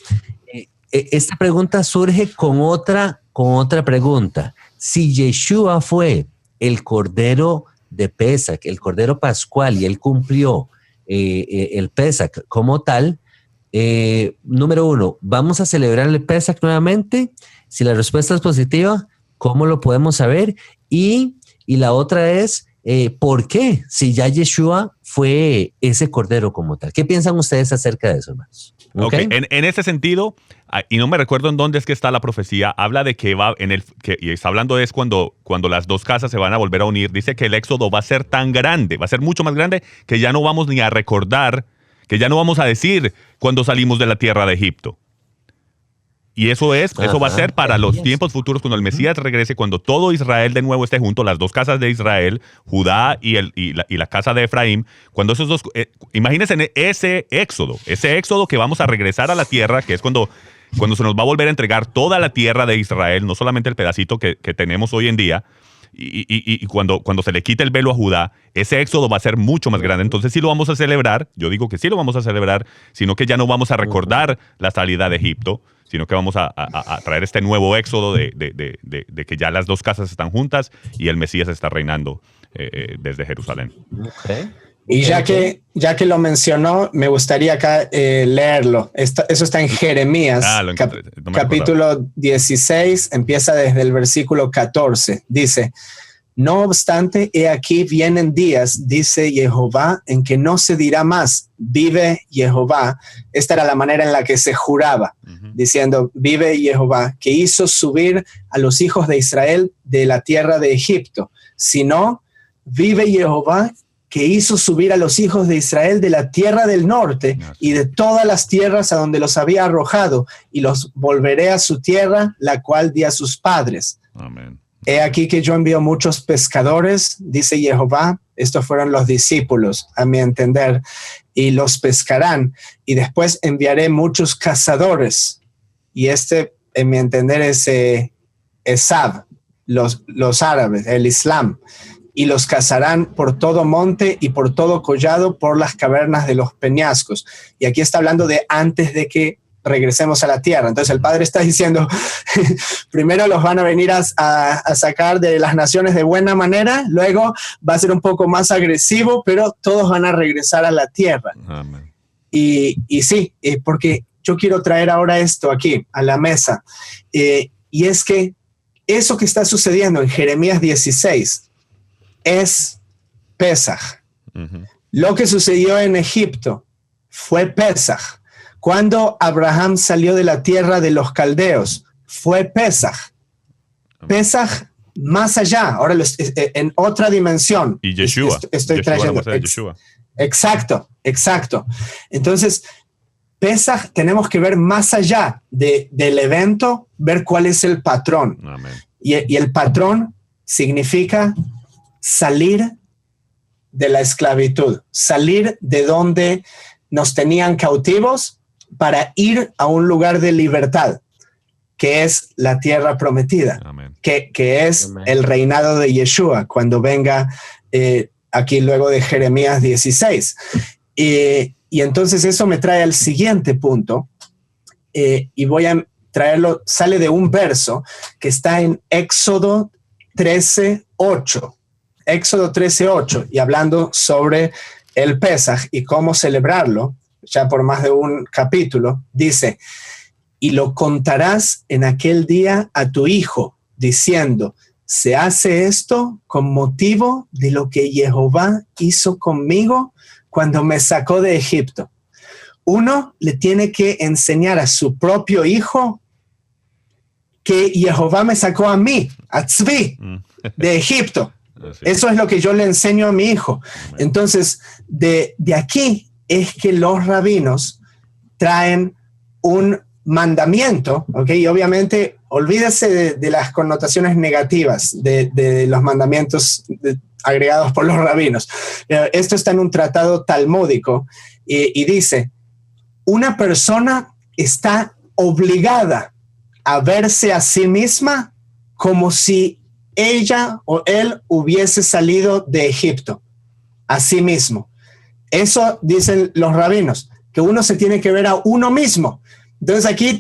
Esta pregunta surge con otra pregunta. Si Yeshua fue el Cordero de Pesach, el Cordero Pascual, y él cumplió el Pesach como tal, número uno, ¿vamos a celebrar el Pesach nuevamente? Si la respuesta es positiva, ¿cómo lo podemos saber? Y la otra es, ¿por qué? Si ya Yeshua fue ese Cordero como tal. ¿Qué piensan ustedes acerca de eso, hermanos? Okay. En ese sentido, y no me recuerdo en dónde es que está la profecía, habla de que y está hablando es cuando las dos casas se van a volver a unir, dice que el éxodo va a ser tan grande, va a ser mucho más grande, que ya no vamos ni a recordar, que ya no vamos a decir cuando salimos de la tierra de Egipto. Y eso va a ser para los tiempos futuros, cuando el Mesías regrese, cuando todo Israel de nuevo esté junto, las dos casas de Israel, Judá y la casa de Efraín, cuando esos dos, imagínense ese éxodo que vamos a regresar a la tierra, que es cuando se nos va a volver a entregar toda la tierra de Israel, no solamente el pedacito que tenemos hoy en día, y cuando se le quite el velo a Judá, ese éxodo va a ser mucho más grande. Entonces sí lo vamos a celebrar, yo digo que sí lo vamos a celebrar, sino que ya no vamos a recordar la salida de Egipto, sino que vamos a traer este nuevo éxodo de que ya las dos casas están juntas y el Mesías está reinando desde Jerusalén. Okay. Y ya que lo mencionó, me gustaría acá leerlo. Eso está en Jeremías, capítulo 16, empieza desde el versículo 14. Dice, no obstante, he aquí vienen días, dice Jehová, en que no se dirá más, vive Jehová. Esta era la manera en la que se juraba, diciendo, vive Jehová, que hizo subir a los hijos de Israel de la tierra de Egipto. Sino, vive Jehová, que hizo subir a los hijos de Israel de la tierra del norte y de todas las tierras a donde los había arrojado, y los volveré a su tierra, la cual di a sus padres. Amén. He aquí que yo envío muchos pescadores, dice Jehová, estos fueron los discípulos, a mi entender, y los pescarán, y después enviaré muchos cazadores, y en mi entender, es Esab, los árabes, el Islam, y los cazarán por todo monte y por todo collado, por las cavernas de los peñascos. Y aquí está hablando de antes de que regresemos a la tierra. Entonces el Padre está diciendo, primero los van a venir a sacar de las naciones de buena manera, luego va a ser un poco más agresivo, pero todos van a regresar a la tierra. Amén. Y sí, porque yo quiero traer ahora esto aquí a la mesa. Y es que eso que está sucediendo en Jeremías 16 es Pesaj. Lo que sucedió en Egipto fue Pesaj. Cuando Abraham salió de la tierra de los caldeos, fue Pesaj. Pesaj más allá, ahora en otra dimensión. Y Yeshua. Estoy trayendo. Yeshua. Exacto. Entonces, Pesaj tenemos que ver más allá del evento, ver cuál es el patrón. Amén. Y el patrón significa salir de la esclavitud, salir de donde nos tenían cautivos para ir a un lugar de libertad, que es la tierra prometida, que es Amén. El reinado de Yeshua, cuando venga aquí luego de Jeremías 16. Y entonces eso me trae al siguiente punto, y voy a traerlo, sale de un verso que está en Éxodo 13:8. Éxodo 13:8, y hablando sobre el Pesaj y cómo celebrarlo, ya por más de un capítulo, dice, y lo contarás en aquel día a tu hijo, diciendo, se hace esto con motivo de lo que Jehová hizo conmigo cuando me sacó de Egipto. Uno le tiene que enseñar a su propio hijo que Jehová me sacó a mí, a Tzvi, de Egipto. Eso es lo que yo le enseño a mi hijo. Entonces, de aquí es que los rabinos traen un mandamiento, ¿ok? Y obviamente, olvídese de las connotaciones negativas de los mandamientos agregados por los rabinos. Esto está en un tratado talmúdico y dice, una persona está obligada a verse a sí misma como si ella o él hubiese salido de Egipto, a sí mismo. Eso dicen los rabinos, que uno se tiene que ver a uno mismo. Entonces aquí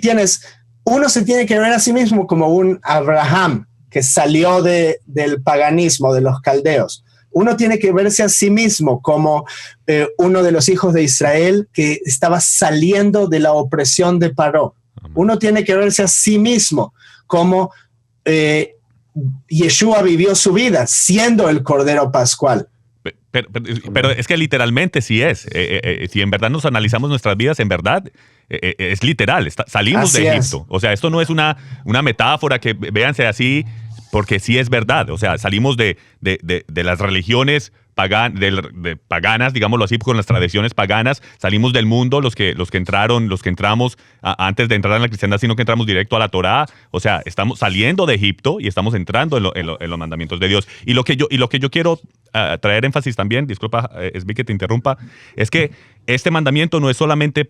uno se tiene que ver a sí mismo como un Abraham que salió del paganismo, de los caldeos. Uno tiene que verse a sí mismo como uno de los hijos de Israel que estaba saliendo de la opresión de Paró. Uno tiene que verse a sí mismo como Yeshua vivió su vida siendo el Cordero Pascual. Pero es que literalmente sí es. Si en verdad nos analizamos nuestras vidas, en verdad es literal. Salimos de Egipto. O sea, esto no es una metáfora que véanse así, porque sí es verdad. O sea, salimos de las religiones paganas, digámoslo así, con las tradiciones paganas. Salimos del mundo, los que entramos antes de entrar en la cristiandad, sino que entramos directo a la Torá. O sea, estamos saliendo de Egipto y estamos entrando en los mandamientos de Dios. Y lo que yo quiero traer énfasis también, disculpa, Esbi, que te interrumpa, es que este mandamiento no es solamente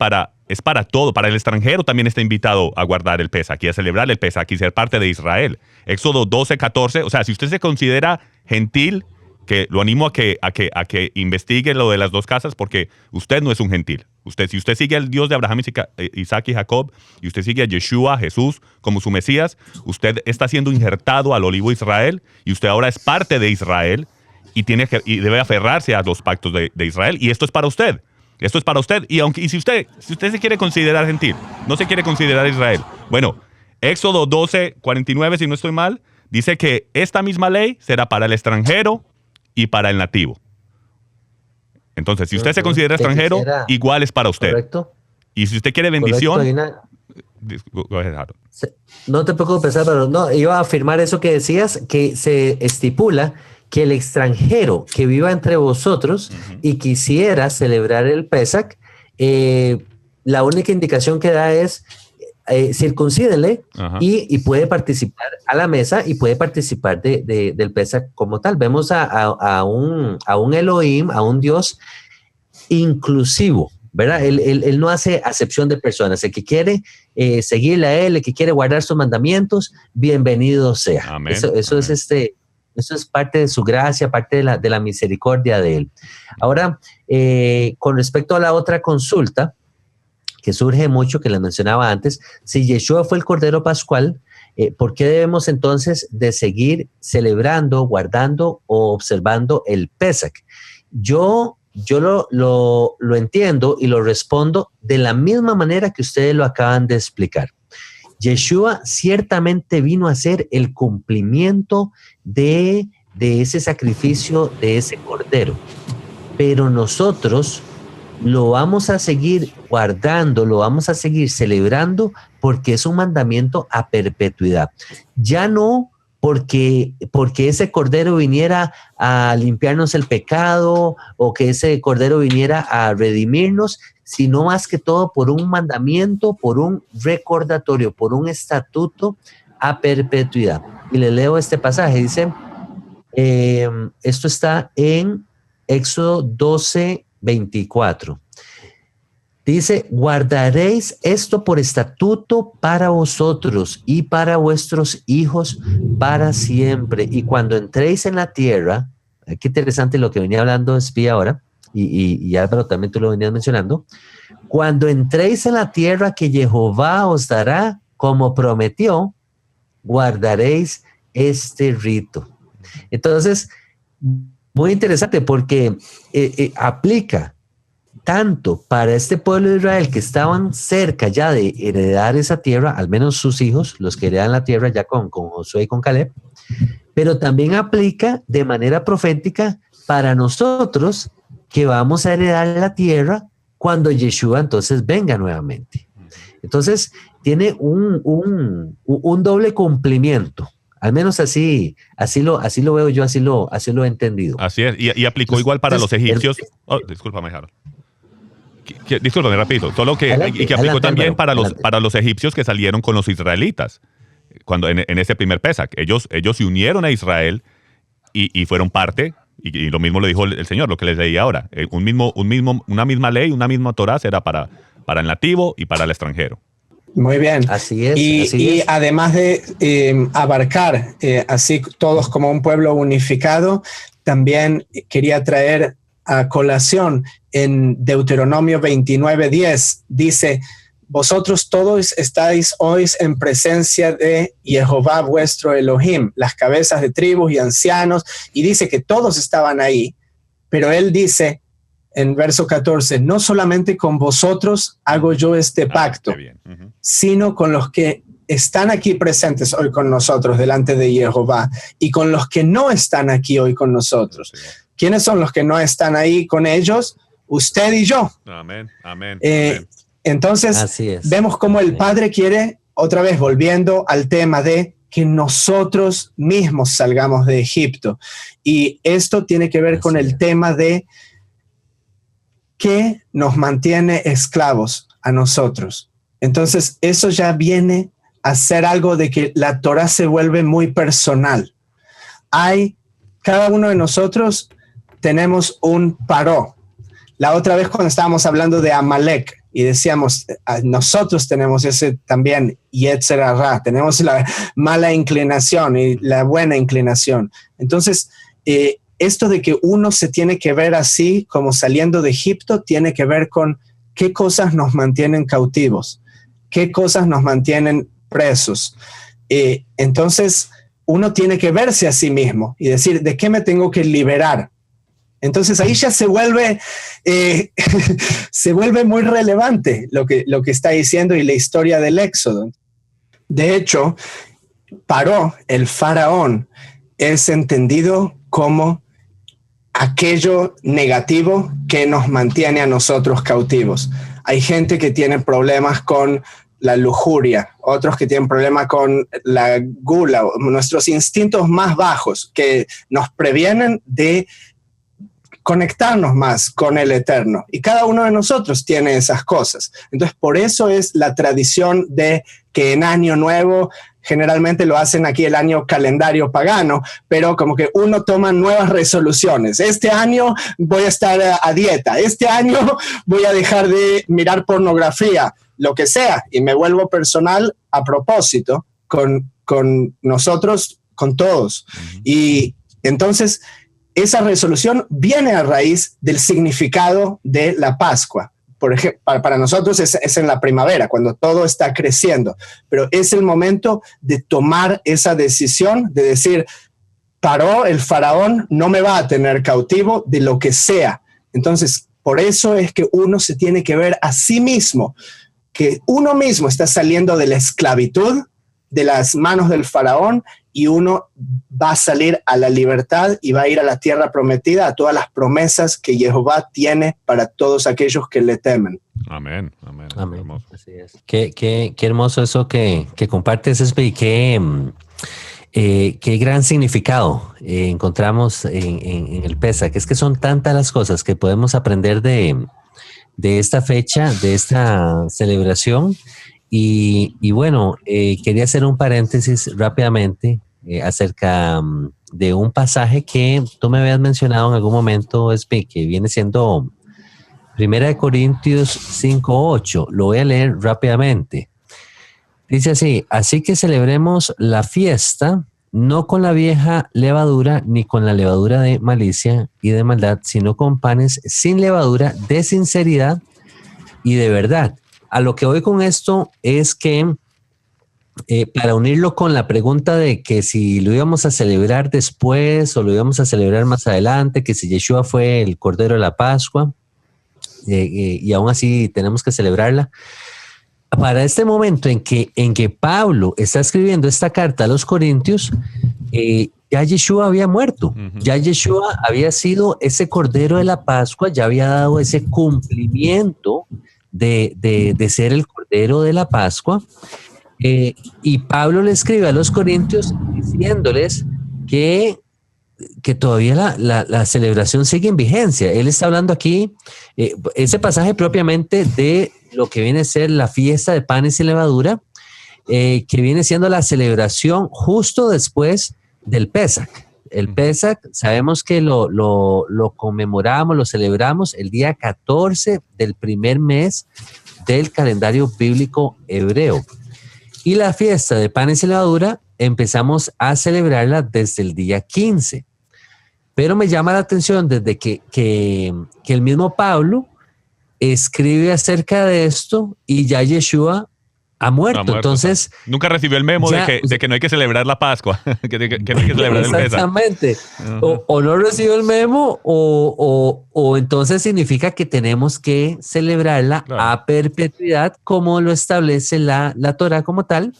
es para todo. Para el extranjero también está invitado a guardar el Pesach y a celebrar el Pesach y ser parte de Israel. Éxodo 12:14. O sea, si usted se considera gentil, que lo animo a que investigue lo de las dos casas, porque usted no es un gentil. Si usted sigue al Dios de Abraham, Isaac y Jacob, y usted sigue a Yeshua, Jesús, como su Mesías, usted está siendo injertado al olivo Israel, y usted ahora es parte de Israel, y debe aferrarse a los pactos de Israel, y esto es para usted. Esto es para usted. Y si usted se quiere considerar gentil, no se quiere considerar Israel. Bueno, Éxodo 12:49, si no estoy mal, dice que esta misma ley será para el extranjero y para el nativo. Entonces, si usted se considera extranjero, igual es para usted. Correcto. Y si usted quiere bendición... No te preocupes, pero no, iba a afirmar eso que decías, que se estipula que el extranjero que viva entre vosotros y quisiera celebrar el Pesach, la única indicación que da es circuncídenle y puede participar a la mesa y puede participar del Pesach como tal. Vemos a un Elohim, a un Dios inclusivo, ¿verdad? Él no hace acepción de personas. El que quiere seguirle a él, el que quiere guardar sus mandamientos, bienvenido sea. Amén. Eso es parte de su gracia, parte de la misericordia de él. Ahora, con respecto a la otra consulta, que surge mucho, que les mencionaba antes, si Yeshua fue el Cordero Pascual, ¿por qué debemos entonces de seguir celebrando, guardando o observando el Pesach? Yo lo entiendo y lo respondo de la misma manera que ustedes lo acaban de explicar. Yeshua ciertamente vino a ser el cumplimiento de ese sacrificio, de ese Cordero, pero nosotros lo vamos a seguir guardando, lo vamos a seguir celebrando porque es un mandamiento a perpetuidad. Ya no porque ese Cordero viniera a limpiarnos el pecado o que ese Cordero viniera a redimirnos, sino más que todo por un mandamiento, por un recordatorio, por un estatuto a perpetuidad. Y le leo este pasaje, dice, esto está en Éxodo 12:24. Dice, guardaréis esto por estatuto para vosotros y para vuestros hijos para siempre. Y cuando entréis en la tierra, qué interesante lo que venía hablando Espi ahora, y Álvaro también tú lo venías mencionando, cuando entréis en la tierra que Jehová os dará, como prometió, guardaréis este rito. Entonces, muy interesante porque aplica tanto para este pueblo de Israel que estaban cerca ya de heredar esa tierra, al menos sus hijos, los que heredan la tierra ya con Josué y con Caleb, pero también aplica de manera profética para nosotros que vamos a heredar la tierra cuando Yeshua entonces venga nuevamente. Entonces tiene un doble cumplimiento. Al menos así lo veo yo, así lo he entendido. Así es, y aplicó igual para los egipcios. Discúlpame, Harold. Discúlpame, repito. Solo que aplicó también para los egipcios que salieron con los israelitas cuando en ese primer Pesach. Ellos se unieron a Israel y fueron parte Y lo mismo le dijo el Señor, lo que les leí ahora. Una misma ley, una misma Torá será para el nativo y para el extranjero. Muy bien. Así es. Y además de abarcar así todos como un pueblo unificado, también quería traer a colación en Deuteronomio 29:10, dice: vosotros todos estáis hoy en presencia de Jehová vuestro Elohim, las cabezas de tribus y ancianos, y dice que todos estaban ahí, pero él dice en verso 14, no solamente con vosotros hago yo este pacto, sino con los que están aquí presentes hoy con nosotros delante de Jehová y con los que no están aquí hoy con nosotros. ¿Quiénes son los que no están ahí con ellos? Usted y yo. Amén, amén. Entonces, vemos cómo el Padre quiere, otra vez volviendo al tema de que nosotros mismos salgamos de Egipto. Y esto tiene que ver con el tema de que nos mantiene esclavos a nosotros. Entonces, eso ya viene a ser algo de que la Torah se vuelve muy personal. Cada uno de nosotros tenemos un paró. La otra vez cuando estábamos hablando de Amalek y decíamos, nosotros tenemos ese también Yetzer Hara, tenemos la mala inclinación y la buena inclinación. Entonces, esto de que uno se tiene que ver así como saliendo de Egipto tiene que ver con qué cosas nos mantienen cautivos, qué cosas nos mantienen presos. Entonces, uno tiene que verse a sí mismo y decir, ¿de qué me tengo que liberar? Entonces ahí ya se vuelve muy relevante lo que está diciendo y la historia del Éxodo. De hecho, Paró, el faraón, es entendido como aquello negativo que nos mantiene a nosotros cautivos. Hay gente que tiene problemas con la lujuria, otros que tienen problemas con la gula, nuestros instintos más bajos que nos previenen de conectarnos más con el Eterno. Y cada uno de nosotros tiene esas cosas. Entonces, por eso es la tradición de que en Año Nuevo, generalmente lo hacen aquí el año calendario pagano, pero como que uno toma nuevas resoluciones. Este año voy a estar a dieta. Este año voy a dejar de mirar pornografía, lo que sea. Y me vuelvo personal a propósito con nosotros, con todos. Y entonces, esa resolución viene a raíz del significado de la Pascua. Por ejemplo, para nosotros es en la primavera, cuando todo está creciendo, pero es el momento de tomar esa decisión, de decir, Paró, el faraón, no me va a tener cautivo de lo que sea. Entonces, por eso es que uno se tiene que ver a sí mismo, que uno mismo está saliendo de la esclavitud, de las manos del faraón, y uno va a salir a la libertad y va a ir a la tierra prometida, a todas las promesas que Jehová tiene para todos aquellos que le temen. Amén, amén. Amén. Hermoso. Así es. Qué hermoso eso que compartes, Espe, y qué gran significado encontramos en el Pesaj. Es que son tantas las cosas que podemos aprender de esta fecha, de esta celebración. Y bueno, quería hacer un paréntesis rápidamente acerca de un pasaje que tú me habías mencionado en algún momento, Espe, que viene siendo 1 Corintios 5:8. Lo voy a leer rápidamente. Dice así: así que celebremos la fiesta, no con la vieja levadura, ni con la levadura de malicia y de maldad, sino con panes sin levadura, de sinceridad y de verdad. A lo que voy con esto es que, para unirlo con la pregunta de que si lo íbamos a celebrar después o lo íbamos a celebrar más adelante, que si Yeshua fue el Cordero de la Pascua, y aún así tenemos que celebrarla. Para este momento en que Pablo está escribiendo esta carta a los Corintios, ya Yeshua había muerto, ya Yeshua había sido ese Cordero de la Pascua, ya había dado ese cumplimiento de ser el Cordero de la Pascua, y Pablo le escribe a los Corintios diciéndoles que todavía la celebración sigue en vigencia. Él está hablando aquí, ese pasaje propiamente de lo que viene a ser la fiesta de panes sin levadura, que viene siendo la celebración justo después del Pesaj. El Pesach, sabemos que lo conmemoramos, lo celebramos el día 14 del primer mes del calendario bíblico hebreo. Y la fiesta de panes y levadura empezamos a celebrarla desde el día 15. Pero me llama la atención desde que el mismo Pablo escribe acerca de esto y ya Yeshua ha muerto. Entonces, nunca recibió el memo de que no hay que celebrar la Pascua, que no hay que celebrar el Pesach. Exactamente. O no recibió el memo o entonces significa que tenemos que celebrarla a perpetuidad como lo establece la Torah como tal,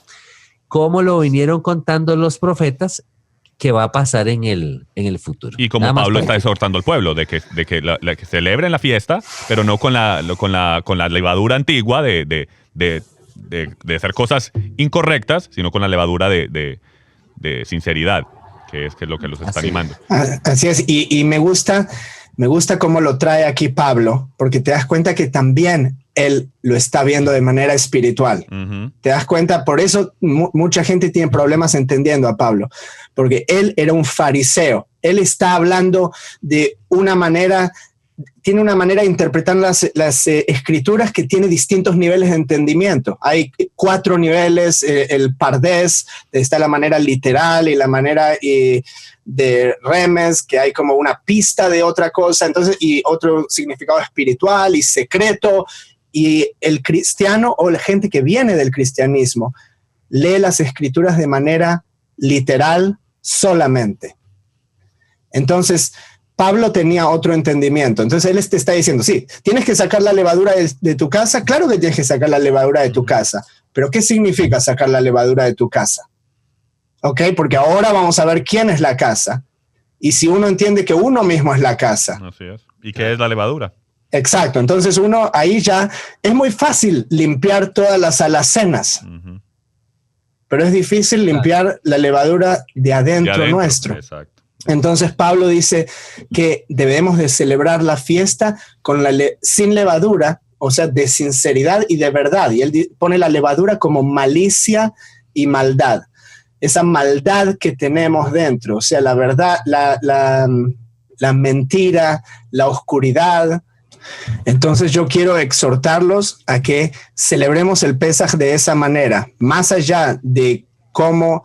como lo vinieron contando los profetas que va a pasar en el futuro. Y como Pablo está exhortando al pueblo de que celebren la fiesta, pero no con la levadura antigua de hacer cosas incorrectas, sino con la levadura de sinceridad, que es lo que los está animando. Así es, y me gusta cómo lo trae aquí Pablo, porque te das cuenta que también él lo está viendo de manera espiritual. Uh-huh. Te das cuenta, por eso mucha gente tiene problemas entendiendo a Pablo, porque él era un fariseo. Él está hablando de una manera, tiene una manera de interpretar las escrituras que tiene distintos niveles de entendimiento. Hay 4 niveles, el pardés, está la manera literal y la manera de remes, que hay como una pista de otra cosa, entonces, y otro significado espiritual y secreto. Y el cristiano o la gente que viene del cristianismo lee las escrituras de manera literal solamente. Entonces, Pablo tenía otro entendimiento. Entonces, él te está diciendo, sí, tienes que sacar la levadura de tu casa. Claro que tienes que sacar la levadura de tu casa. Pero, ¿qué significa sacar la levadura de tu casa? ¿Ok? Porque ahora vamos a ver quién es la casa. Y si uno entiende que uno mismo es la casa. Así es. ¿Y qué es la levadura? Exacto. Entonces, uno ahí ya es muy fácil limpiar todas las alacenas. Uh-huh. Pero es difícil limpiar la levadura de adentro nuestro. Exacto. Entonces Pablo dice que debemos de celebrar la fiesta con sin levadura, o sea, de sinceridad y de verdad. Y él pone la levadura como malicia y maldad. Esa maldad que tenemos dentro, o sea, la verdad, la mentira, la oscuridad. Entonces yo quiero exhortarlos a que celebremos el Pesaj de esa manera, más allá de cómo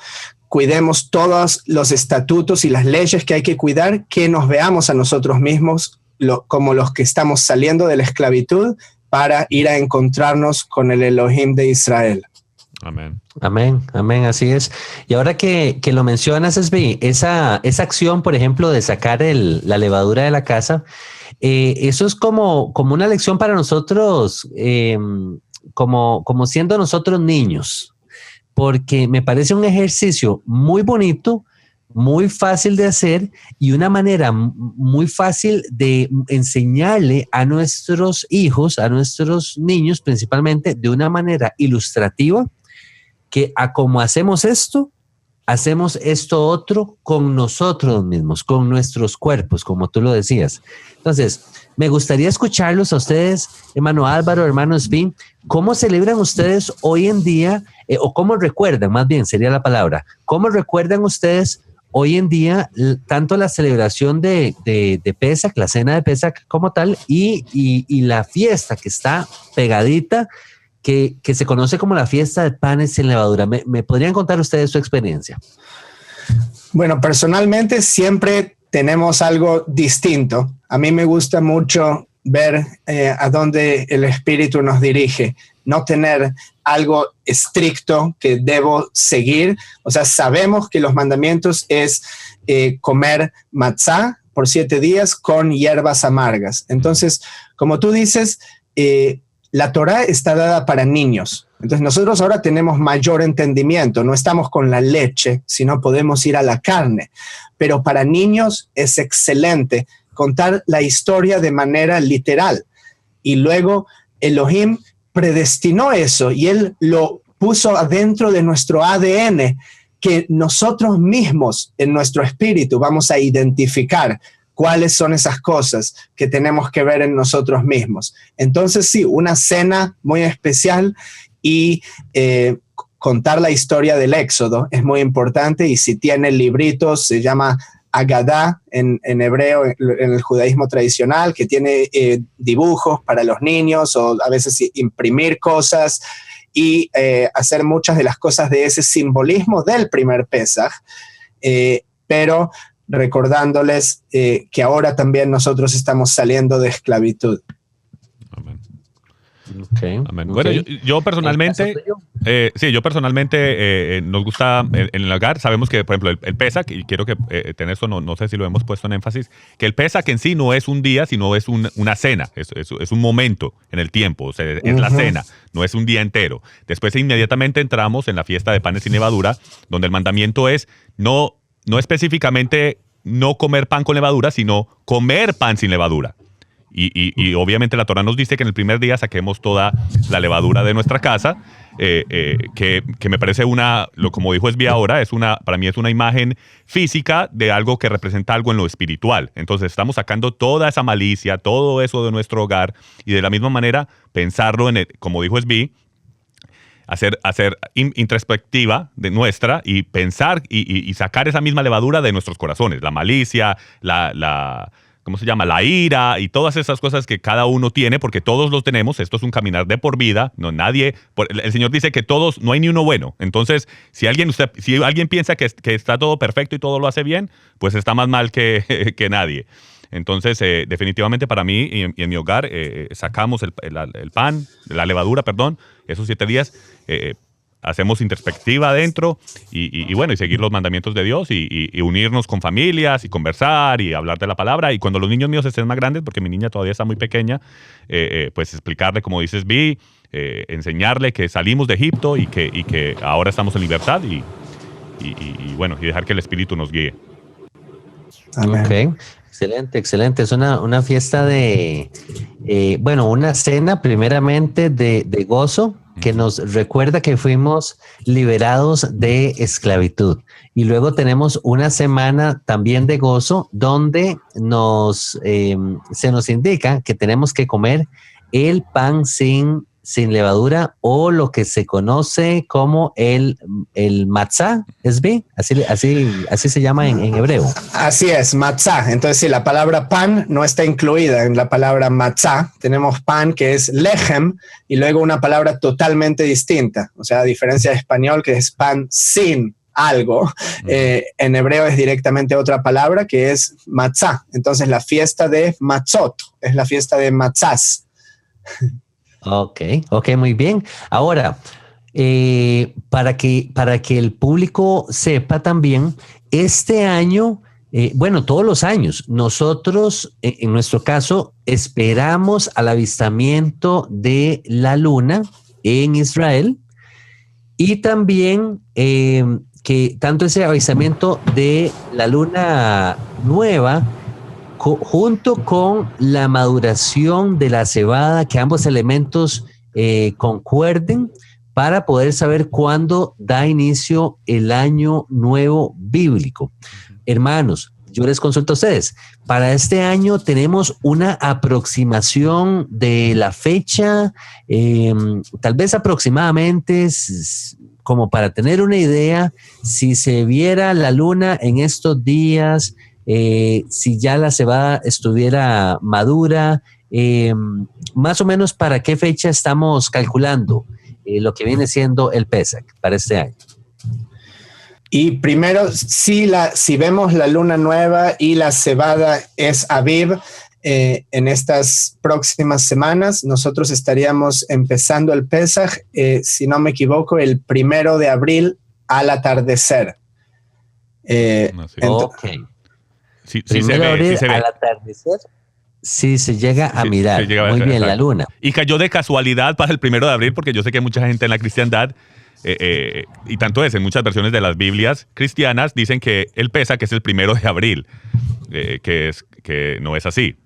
cuidemos todos los estatutos y las leyes que hay que cuidar, que nos veamos a nosotros mismos como los que estamos saliendo de la esclavitud para ir a encontrarnos con el Elohim de Israel. Amén. Amén, amén, así es. Y ahora que lo mencionas, Esbi, esa acción, por ejemplo, de sacar la levadura de la casa, eso es como una lección para nosotros, como siendo nosotros niños, porque me parece un ejercicio muy bonito, muy fácil de hacer y una manera muy fácil de enseñarle a nuestros hijos, a nuestros niños principalmente, de una manera ilustrativa, que a como hacemos esto otro con nosotros mismos, con nuestros cuerpos, como tú lo decías. Entonces, me gustaría escucharlos a ustedes, hermano Álvaro, hermano Svi, ¿cómo celebran ustedes hoy en día, o cómo recuerdan, más bien sería la palabra, cómo recuerdan ustedes hoy en día tanto la celebración de Pesaj, la cena de Pesaj como tal, y la fiesta que está pegadita, que se conoce como la fiesta de panes sin levadura? ¿Me podrían contar ustedes su experiencia? Bueno, personalmente siempre tenemos algo distinto. A mí me gusta mucho ver a dónde el Espíritu nos dirige, no tener algo estricto que debo seguir. O sea, sabemos que los mandamientos es comer matzá por 7 días con hierbas amargas. Entonces, como tú dices, la Torá está dada para niños. Entonces nosotros ahora tenemos mayor entendimiento. No estamos con la leche, sino podemos ir a la carne. Pero para niños es excelente contar la historia de manera literal. Y luego Elohim predestinó eso y él lo puso adentro de nuestro ADN, que nosotros mismos en nuestro espíritu vamos a identificar cuáles son esas cosas que tenemos que ver en nosotros mismos. Entonces sí, una cena muy especial y contar la historia del Éxodo es muy importante, y si tiene libritos, se llama Agadá en hebreo, en el judaísmo tradicional, que tiene dibujos para los niños o a veces imprimir cosas y hacer muchas de las cosas de ese simbolismo del primer Pesaj, pero recordándoles que ahora también nosotros estamos saliendo de esclavitud. Amén. Okay. Amén. Bueno, yo personalmente, nos gusta en el hogar, sabemos que, por ejemplo, el Pesaj, y quiero que tener eso, no sé si lo hemos puesto en énfasis, que el Pesaj en sí no es un día, sino es una cena, es un momento en el tiempo, o sea, es la cena, no es un día entero. Después inmediatamente entramos en la fiesta de panes sin levadura, donde el mandamiento es no específicamente no comer pan con levadura, sino comer pan sin levadura. Y obviamente la Torah nos dice que en el primer día saquemos toda la levadura de nuestra casa, que me parece como dijo Esbi ahora, para mí es una imagen física de algo que representa algo en lo espiritual. Entonces estamos sacando toda esa malicia, todo eso de nuestro hogar, y de la misma manera pensarlo como dijo Esbi, hacer introspectiva de nuestra y pensar y sacar esa misma levadura de nuestros corazones, la malicia, ¿cómo se llama? La ira y todas esas cosas que cada uno tiene, porque todos los tenemos. Esto es un caminar de por vida. El Señor dice que todos, no hay ni uno bueno. Entonces, si alguien piensa que está todo perfecto y todo lo hace bien, pues está más mal que nadie. Entonces, definitivamente para mí y en mi hogar, sacamos el pan, la levadura, perdón, esos 7 días, hacemos introspectiva adentro y bueno, y seguir los mandamientos de Dios y unirnos con familias y conversar y hablar de la palabra. Y cuando los niños míos estén más grandes, porque mi niña todavía está muy pequeña, pues explicarle, como dices, Vi, enseñarle que salimos de Egipto y que ahora estamos en libertad y bueno, y dejar que el Espíritu nos guíe. Amén. Okay. Excelente. Es una fiesta una cena primeramente de gozo, que nos recuerda que fuimos liberados de esclavitud. Y luego tenemos una semana también de gozo donde se nos indica que tenemos que comer el pan sin levadura, o lo que se conoce como el matzá, ¿es bien? Así se llama en hebreo. Así es, matzá. Entonces, sí, la palabra pan no está incluida en la palabra matzá. Tenemos pan, que es lechem, y luego una palabra totalmente distinta. O sea, a diferencia de español, que es pan sin algo, en hebreo es directamente otra palabra, que es matzá. Entonces, la fiesta de matzot es la fiesta de matzás. Ok, muy bien. Ahora, para que el público sepa también, este año, todos los años, nosotros, en nuestro caso, esperamos al avistamiento de la luna en Israel, y también que tanto ese avistamiento de la luna nueva junto con la maduración de la cebada, que ambos elementos concuerden para poder saber cuándo da inicio el año nuevo bíblico. Hermanos, yo les consulto a ustedes, para este año tenemos una aproximación de la fecha, tal vez aproximadamente, como para tener una idea, si se viera la luna en estos días, si ya la cebada estuviera madura, más o menos para qué fecha estamos calculando lo que viene siendo el Pesaj para este año. Y primero, si vemos la luna nueva y la cebada es Aviv, en estas próximas semanas nosotros estaríamos empezando el Pesaj, si no me equivoco, el 1 de abril al atardecer. Okay. Sí, se ve. Al atardecer, sí se llega a mirar. Muy bien, la luna. Y cayó de casualidad para el 1 de abril, porque yo sé que mucha gente en la cristiandad, y tanto es, en muchas versiones de las Biblias cristianas, dicen que el Pesaj es el 1 de abril, que no es así.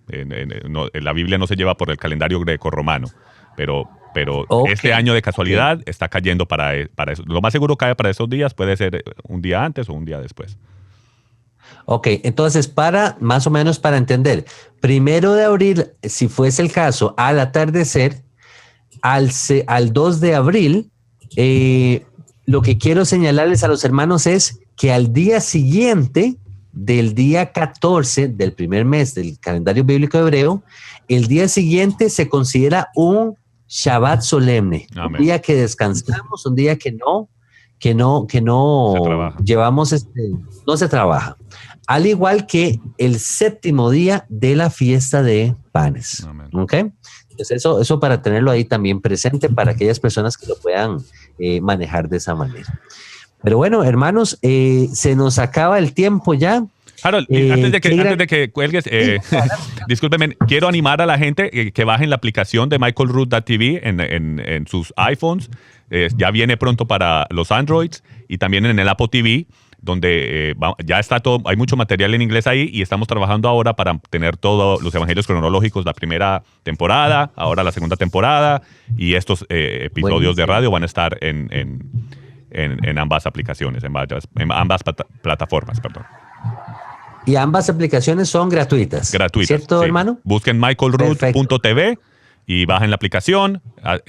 La Biblia no se lleva por el calendario greco-romano, pero okay. Este año de casualidad está cayendo para eso. Lo más seguro cae para esos días, puede ser un día antes o un día después. Ok, entonces más o menos para entender, 1 de abril, si fuese el caso, al atardecer, al 2 de abril, lo que quiero señalarles a los hermanos es que al día siguiente del día 14 del primer mes del calendario bíblico hebreo, el día siguiente se considera un Shabbat solemne. Amén. Un día que descansamos, un día que no llevamos, no se trabaja. Al igual que el séptimo día de la fiesta de panes. ¿Ok? Entonces eso para tenerlo ahí también presente para aquellas personas que lo puedan manejar de esa manera. Pero bueno, hermanos, se nos acaba el tiempo ya. Harold, antes de que cuelgues, discúlpeme, quiero animar a la gente que bajen la aplicación de michaelroot.tv en sus iPhones. Ya viene pronto para los Androids y también en el Apple TV, donde ya está todo, hay mucho material en inglés ahí y estamos trabajando ahora para tener todos los evangelios cronológicos, la primera temporada, ahora la segunda temporada, y estos episodios de radio van a estar en ambas aplicaciones, en ambas plataformas, perdón. Y ambas aplicaciones son gratuitas. ¿Cierto, sí, hermano? Busquen michaelroot.tv y bajen la aplicación,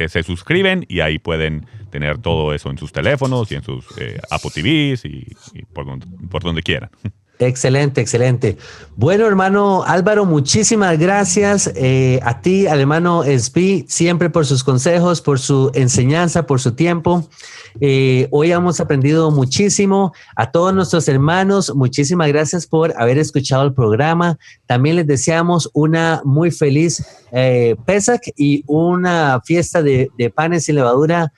se suscriben y ahí pueden tener todo eso en sus teléfonos y en sus Apple TVs y por donde quieran. Excelente, excelente. Bueno, hermano Álvaro, muchísimas gracias a ti, al hermano Espi, siempre por sus consejos, por su enseñanza, por su tiempo. Hoy hemos aprendido muchísimo. A todos nuestros hermanos, muchísimas gracias por haber escuchado el programa. También les deseamos una muy feliz Pesach y una fiesta de panes y levadura.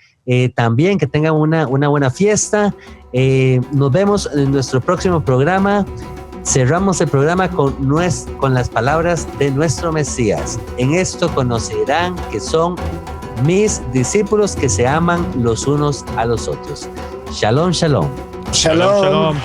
También que tengan una buena fiesta. Nos vemos en nuestro próximo programa. Cerramos el programa con las palabras de nuestro Mesías. En esto conocerán que son mis discípulos, que se aman los unos a los otros. Shalom, shalom. Shalom. Shalom.